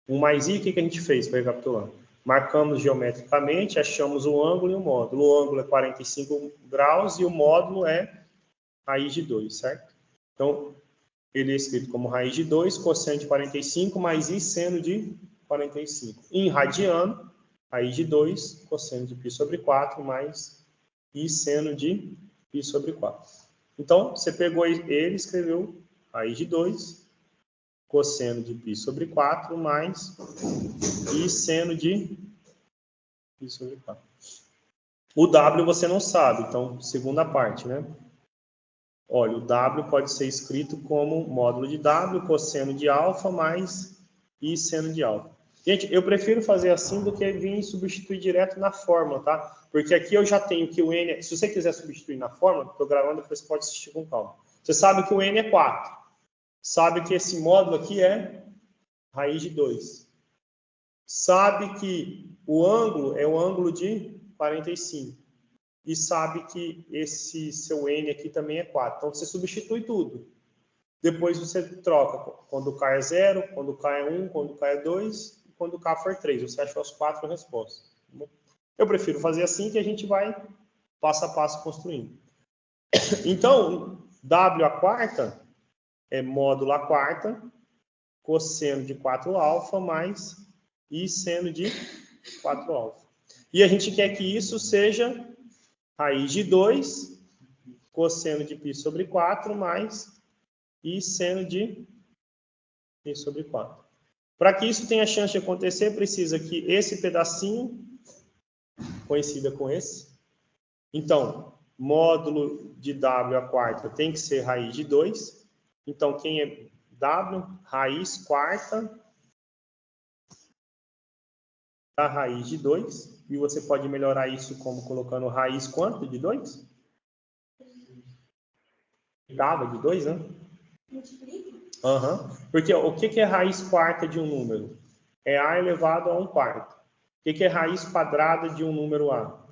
1 mais i, o que a gente fez para recapitular? Marcamos geometricamente, achamos o ângulo e o módulo. O ângulo é 45 graus e o módulo é raiz de 2, certo? Então, ele é escrito como raiz de 2, cosseno de 45, mais i seno de 45. Em radiano, raiz de 2, cosseno de π sobre 4, mais i seno de π sobre 4. Então, você pegou ele e escreveu raiz de 2, cosseno de π sobre 4, mais e seno de π sobre 4. O W você não sabe, então, segunda parte, né? Olha, o W pode ser escrito como módulo de W, cosseno de alfa, mais I seno de alfa. Gente, eu prefiro fazer assim do que vir e substituir direto na fórmula, tá? Porque aqui eu já tenho que o N... Se você quiser substituir na fórmula, estou gravando, depois você pode assistir com calma. Você sabe que o N é 4. Sabe que esse módulo aqui é raiz de 2. Sabe que o ângulo é o ângulo de 45. E sabe que esse seu N aqui também é 4. Então, você substitui tudo. Depois você troca quando K é 0, quando K é 1, quando K é 2 e quando K for 3. Você achou as 4 respostas. Eu prefiro fazer assim que a gente vai passo a passo construindo. Então, W a quarta é módulo a quarta, cosseno de 4 alfa, mais I seno de 4 alfa. E a gente quer que isso seja raiz de 2, cosseno de π sobre 4, mais I seno de π sobre 4. Para que isso tenha chance de acontecer, precisa que esse pedacinho coincida com esse. Então, módulo de W a quarta tem que ser raiz de 2. Então, quem é W? Raiz quarta da raiz de 2. E você pode melhorar isso como colocando raiz quanto de 2? Oitava de 2, né? Porque o que é raiz quarta de um número? É A elevado a 1/4. O que é raiz quadrada de um número A?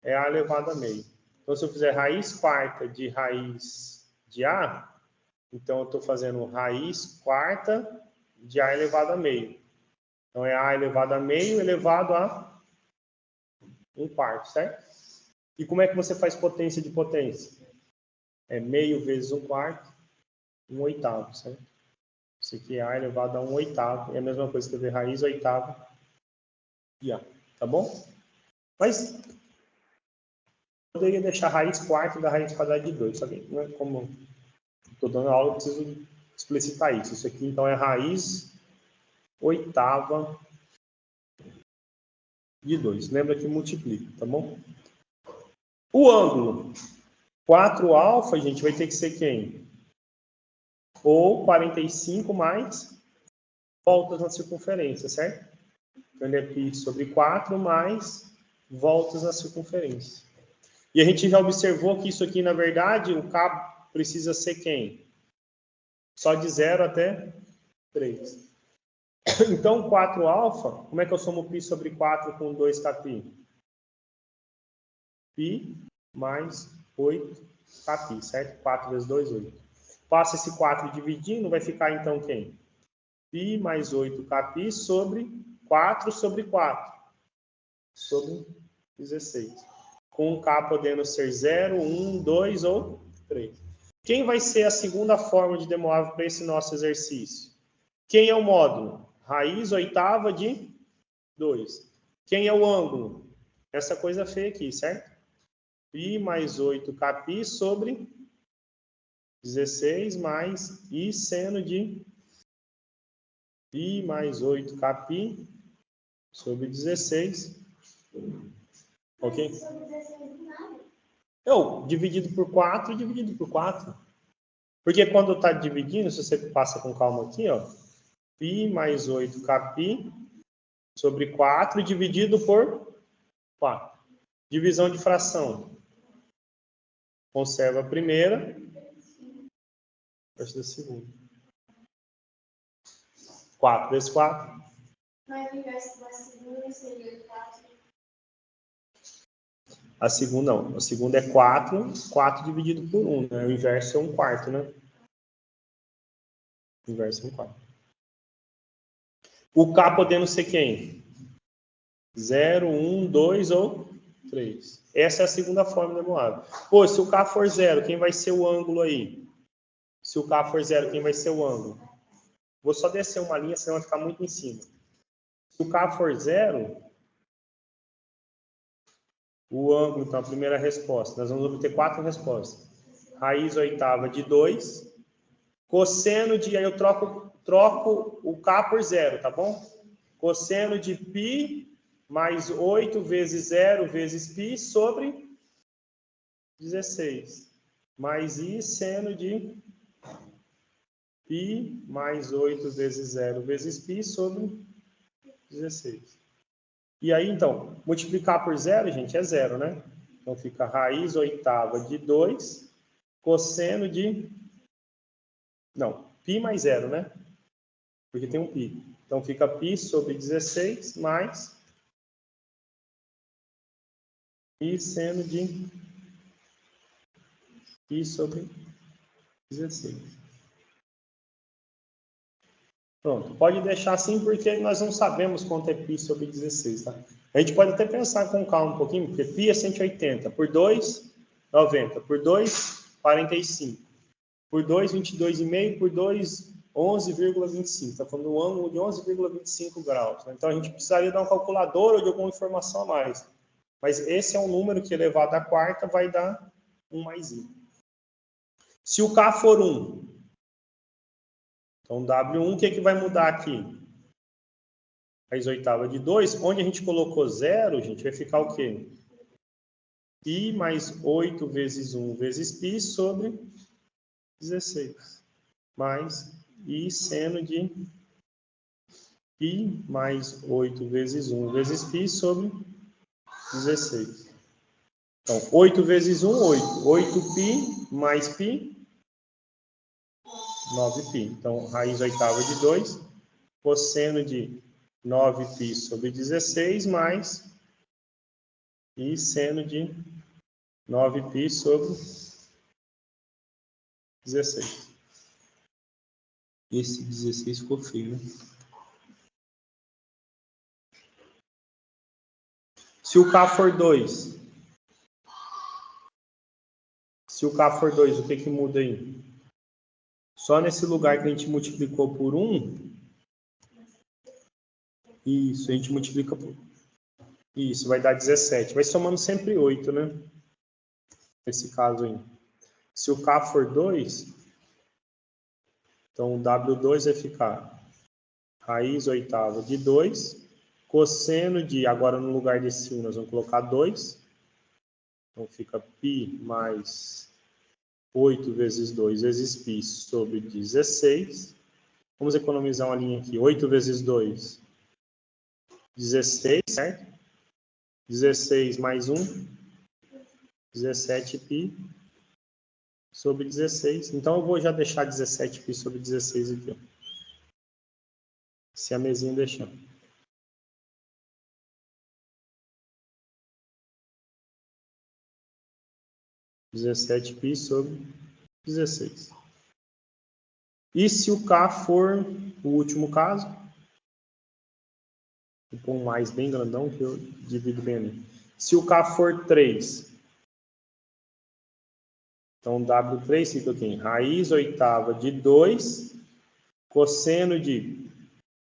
É A elevado a meio. Então, se eu fizer raiz quarta de raiz de A, então eu estou fazendo raiz quarta de A elevado a meio. Então, é A elevado a meio elevado a 1/4, certo? E como é que você faz potência de potência? É meio vezes 1/4, 1/8, certo? Isso aqui é A elevado a 1/8. É a mesma coisa que escrever raiz oitava de A. Tá bom? Mas eu poderia deixar raiz quarta da raiz quadrada de 2. Só que, né, como estou dando aula, eu preciso explicitar isso. Isso aqui, então, é raiz oitava de 2. Lembra que multiplica, tá bom? O ângulo 4 alfa, gente, vai ter que ser quem? Ou 45 mais voltas na circunferência, certo? Então, ele é π sobre 4 mais voltas na circunferência. E a gente já observou que isso aqui, na verdade, o K precisa ser quem? Só de 0 até 3. Então, 4 alfa, como é que eu somo π sobre 4 com 2kπ? Π mais 8kπ, certo? 4 vezes 2, 8. Passa esse 4 dividindo, vai ficar então quem? Π mais 8kπ sobre 4 sobre 4. Sobre 16. Com K podendo ser 0, 1, 2 ou 3. Quem vai ser a segunda forma de demoável para esse nosso exercício? Quem é o módulo? Raiz oitava de 2. Quem é o ângulo? Essa coisa feia aqui, certo? Π mais 8kπ sobre 16 mais I seno de π mais 8kπ sobre 16. Ok? Eu, dividido por 4 e dividido por 4. Porque quando está dividindo, se você passa com calma aqui, ó, π mais 8kπ sobre 4 dividido por 4. Divisão de fração. Conserva a primeira. Versus da segunda. 4 vezes 4. Mas o inverso da segunda seria 4. A segunda não. A segunda é 4. 4 dividido por 1. Né? O inverso é 1/4, né? O inverso é 1/4. O K podendo ser quem? 0, 1, 2 ou 3. Essa é a segunda forma demoável. Pô, se o K for 0, quem vai ser o ângulo aí? Se o K for 0, quem vai ser o ângulo? Vou só descer uma linha, senão vai ficar muito em cima. Se o K for 0, o ângulo, então, a primeira resposta. Nós vamos obter 4 respostas. Raiz oitava de 2. Cosseno de... Aí eu troco o K por 0, tá bom? Cosseno de π mais 8 vezes 0 vezes π sobre 16. Mais I seno de π mais 8 vezes 0 vezes π sobre 16. E aí, então, multiplicar por 0, gente, é 0, né? Então, fica raiz oitava de 2, cosseno de... Não, π mais 0, né? Porque tem um π. Então, fica π sobre 16 mais π seno de π sobre 16. Pronto, pode deixar assim porque nós não sabemos quanto é π sobre 16, tá? A gente pode até pensar com calma um pouquinho, porque π é 180, por 2, 90, por 2, 45, por 2, 22,5, por 2, 11,25. Está falando um ângulo de 11,25 graus. Né? Então, a gente precisaria dar um calculador ou de alguma informação a mais. Mas esse é um número que elevado à quarta vai dar 1 mais I. Se o K for 1, então, W1, o que é que vai mudar aqui? Raiz oitava de 2. Onde a gente colocou 0, gente, vai ficar o quê? π mais 8 vezes 1 vezes π sobre 16. Mais I seno de π mais 8 vezes 1 vezes π sobre 16. Então, 8 vezes 1, 8. 8π mais π, 9π. Então, raiz oitava de 2, cosseno de 9π sobre 16, mais I seno de 9π sobre 16. Esse 16 ficou feio, né? Se o K for 2, o que que muda aí? Só nesse lugar que a gente multiplicou por 1, isso, a gente multiplica por... Isso, vai dar 17. Vai somando sempre 8, né? Nesse caso aí. Se o K for 2, então o W2 vai ficar raiz oitava de 2, cosseno de, agora no lugar desse 1, nós vamos colocar 2. Então fica π mais 8 vezes 2 vezes π sobre 16. Vamos economizar uma linha aqui. 8 vezes 2, 16, certo? 16 mais 1, 17π sobre 16. Então, eu vou já deixar 17π sobre 16 aqui, ó. Se a mesinha deixar. π sobre 16. E se o K for o último caso? Vou pôr um mais bem grandão que eu divido bem ali. Se o K for 3, então W3 fica aqui, raiz oitava de 2, cosseno de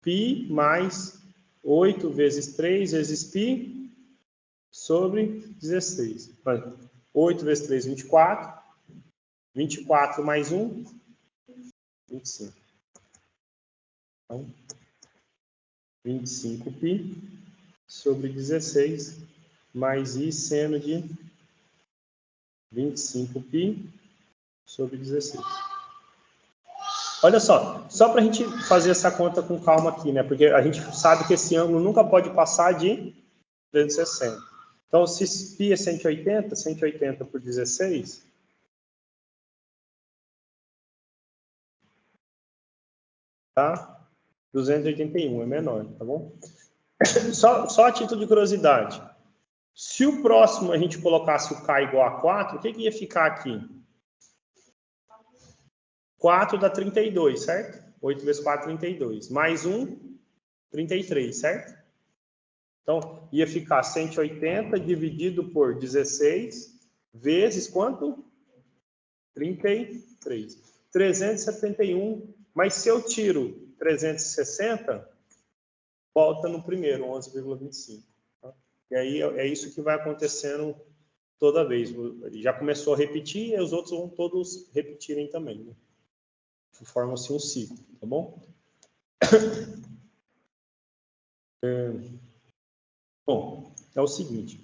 π mais 8 vezes 3 vezes π sobre 16. 8 vezes 3, 24. 24 mais 1, 25. Então, 25π sobre 16 mais I seno de 25π sobre 16. Olha só para a gente fazer essa conta com calma aqui, né? Porque a gente sabe que esse ângulo nunca pode passar de 360. Então, se π é 180, 180 por 16... Tá? 281, é menor, tá bom? Só a título de curiosidade. Se o próximo a gente colocasse o K igual a 4, o que ia ficar aqui? 4 dá 32, certo? 8 vezes 4, 32. Mais 1, 33, certo? Então, ia ficar 180 dividido por 16 vezes quanto? 33. 371. Mas se eu tiro 360, volta no primeiro, 11,25. Tá? E aí é isso que vai acontecendo toda vez. Ele já começou a repetir e os outros vão todos repetirem também, né? Forma-se um ciclo, tá bom? Bom, é o seguinte.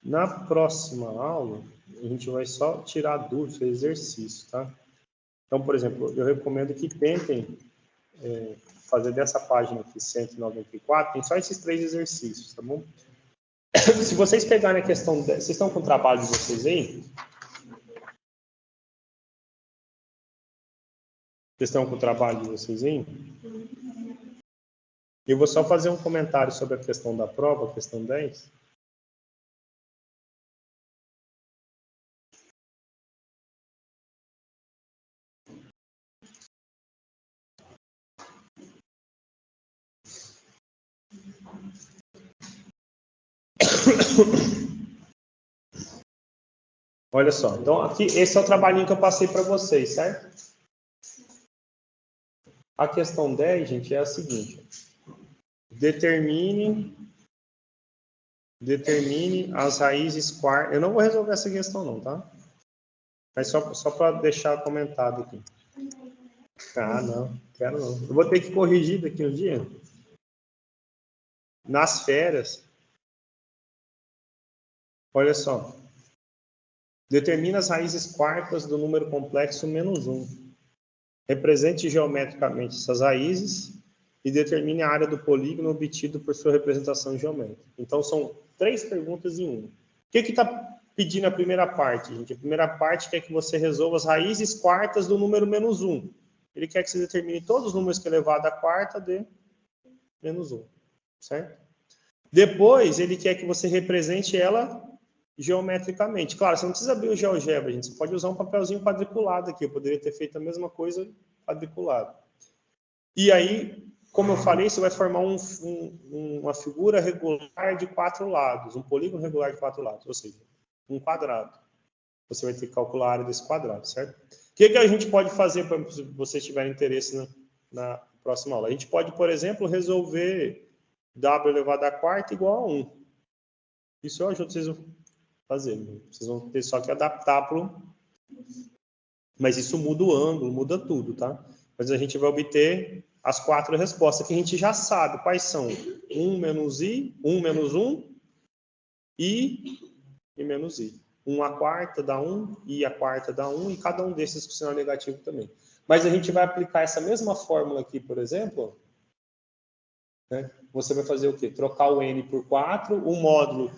Na próxima aula, a gente vai só tirar dúvidas, exercício, tá? Então, por exemplo, eu recomendo que tentem fazer dessa página aqui, 194, tem só esses 3 exercícios, tá bom? Se vocês pegarem a questão... Vocês estão com o trabalho de vocês aí? Vocês estão com o trabalho de vocês aí? Eu vou só fazer um comentário sobre a questão da prova, a questão 10. Olha só, então aqui, esse é o trabalhinho que eu passei para vocês, certo? A questão 10, gente, é a seguinte. Determine as raízes quartas. Eu não vou resolver essa questão não, tá? Mas só para deixar comentado aqui. Ah, não, quero não. Eu vou ter que corrigir daqui uns dias. Nas férias. Olha só. Determina as raízes quartas do número complexo menos 1. Represente geometricamente essas raízes e determine a área do polígono obtido por sua representação geométrica. Então, são 3 perguntas em uma. O que está pedindo a primeira parte, gente? A primeira parte quer que você resolva as raízes quartas do número menos 1. Ele quer que você determine todos os números que é elevado à quarta de menos 1. Certo? Depois, ele quer que você represente ela geometricamente. Claro, você não precisa abrir o GeoGebra, gente. Você pode usar um papelzinho quadriculado aqui. Eu poderia ter feito a mesma coisa quadriculado. E aí, como eu falei, você vai formar uma figura regular de 4 lados, um polígono regular de 4 lados, ou seja, um quadrado. Você vai ter que calcular a área desse quadrado, certo? O que a gente pode fazer, se vocês tiverem interesse na próxima aula? A gente pode, por exemplo, resolver w elevado à quarta igual a 1. Isso eu ajudo vocês a fazer. Vocês vão ter só que adaptar para... Mas isso muda o ângulo, muda tudo, tá? Mas a gente vai obter as 4 respostas, que a gente já sabe quais são. 1 menos i, 1 menos 1, i e menos i. 1 à quarta dá 1, i à quarta dá 1, e cada um desses com sinal negativo também. Mas a gente vai aplicar essa mesma fórmula aqui, por exemplo, né? Você vai fazer o quê? Trocar o n por 4, o módulo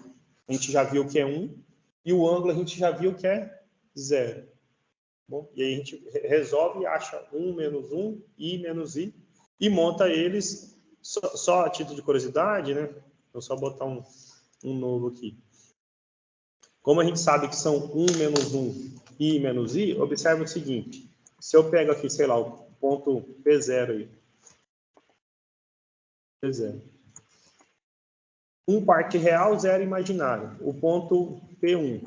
a gente já viu que é 1, e o ângulo a gente já viu que é 0. Bom, e aí a gente resolve e acha 1 menos 1, i menos i, e monta eles, só a título de curiosidade, né? Vou só botar um novo aqui. Como a gente sabe que são 1 menos 1, i menos i, observe o seguinte. Se eu pego aqui, sei lá, o ponto P0 aí. P0. 1 parte real, 0 imaginário. O ponto P1.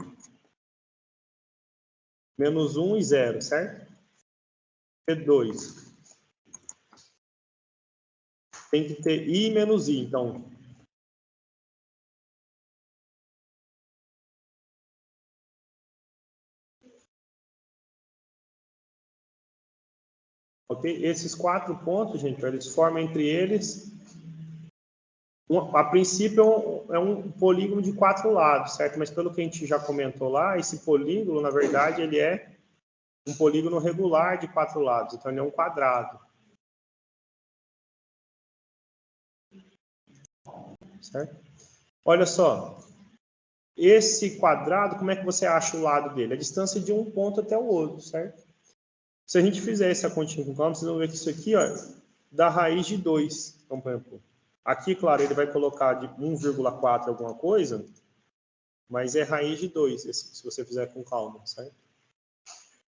Menos 1 e 0, certo? P2. Tem que ter i menos i, então. Ok? Esses 4 pontos, gente, eles formam entre eles... A princípio é um polígono de 4 lados, certo? Mas pelo que a gente já comentou lá, esse polígono, na verdade, ele é um polígono regular de 4 lados. Então, ele é um quadrado. Certo? Olha só. Esse quadrado, como é que você acha o lado dele? A distância de um ponto até o outro, certo? Se a gente fizer essa continha com calma, vocês vão ver que isso aqui, ó, dá raiz de 2. Então, por exemplo, aqui, claro, ele vai colocar de 1,4 alguma coisa, mas é raiz de 2, se você fizer com calma, certo?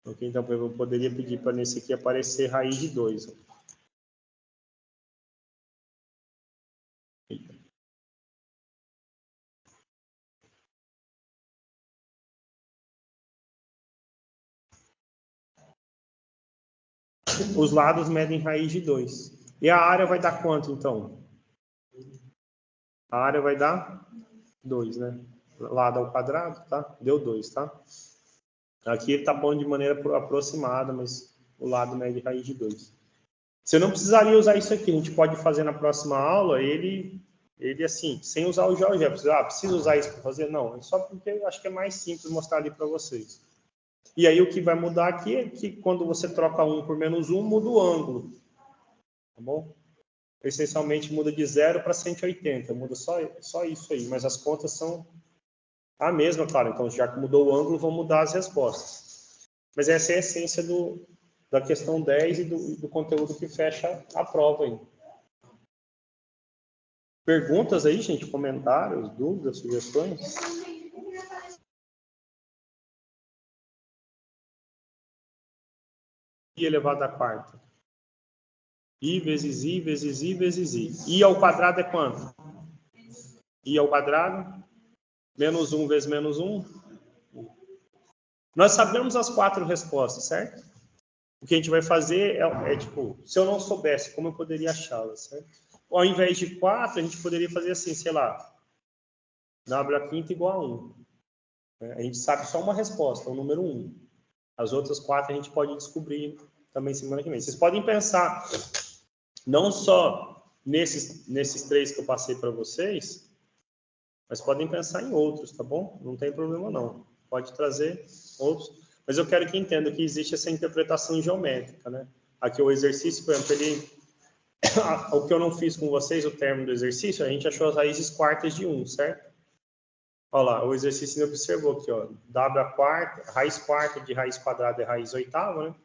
Okay, então, eu poderia pedir para nesse aqui aparecer raiz de 2. Os lados medem raiz de 2. E a área vai dar quanto, então? A área vai dar 2, né? Lado ao quadrado, tá? Deu 2, tá? Aqui ele está pondo de maneira aproximada, mas o lado mede raiz de 2. Você não precisaria usar isso aqui, a gente pode fazer na próxima aula, ele assim, sem usar o GeoGebra. Precisa usar isso para fazer? Não, é só porque eu acho que é mais simples mostrar ali para vocês. E aí o que vai mudar aqui é que quando você troca 1 por menos 1, muda o ângulo. Tá bom? Essencialmente muda de 0 para 180, muda só isso aí, mas as contas são a mesma, claro. Então, já que mudou o ângulo, vão mudar as respostas. Mas essa é a essência da questão 10 e do conteúdo que fecha a prova aí. Perguntas aí, gente? Comentários, dúvidas, sugestões? I elevado à quarta. I vezes I vezes I vezes I. I ao quadrado é quanto? I ao quadrado. Menos 1 vezes menos 1. Nós sabemos as 4 respostas, certo? O que a gente vai fazer tipo, se eu não soubesse, como eu poderia achá-las, certo? Ao invés de 4, a gente poderia fazer assim, sei lá, W à quinta igual a 1. A gente sabe só uma resposta, o número 1. As outras 4 a gente pode descobrir também semana que vem. Vocês podem pensar não só nesses 3 que eu passei para vocês, mas podem pensar em outros, tá bom? Não tem problema não. Pode trazer outros. Mas eu quero que entenda que existe essa interpretação geométrica, né? Aqui o exercício, por exemplo, o que eu não fiz com vocês, o término do exercício, a gente achou as raízes quartas de 1, certo? Olha lá, o exercício ainda observou aqui, ó. W a quarta, raiz quarta de raiz quadrada é raiz oitava, né?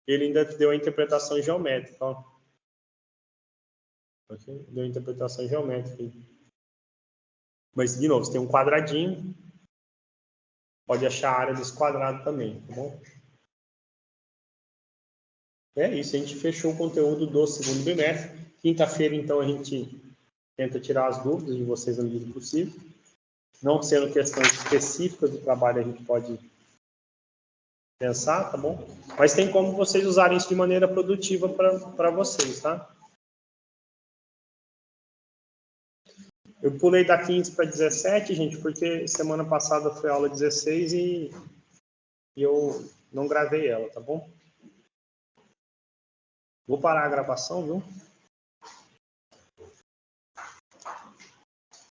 Ele ainda deu a interpretação geométrica, ó. Aqui, deu a interpretação geométrica. Mas, de novo, você tem um quadradinho, pode achar a área desse quadrado também, tá bom? É isso, a gente fechou o conteúdo do segundo bimestre. Quinta-feira, então, a gente tenta tirar as dúvidas de vocês na medida do possível. Não sendo questões específicas do trabalho, a gente pode pensar, tá bom? Mas tem como vocês usarem isso de maneira produtiva para vocês, tá? Eu pulei da 15 para 17, gente, porque semana passada foi aula 16 e eu não gravei ela, tá bom? Vou parar a gravação, viu?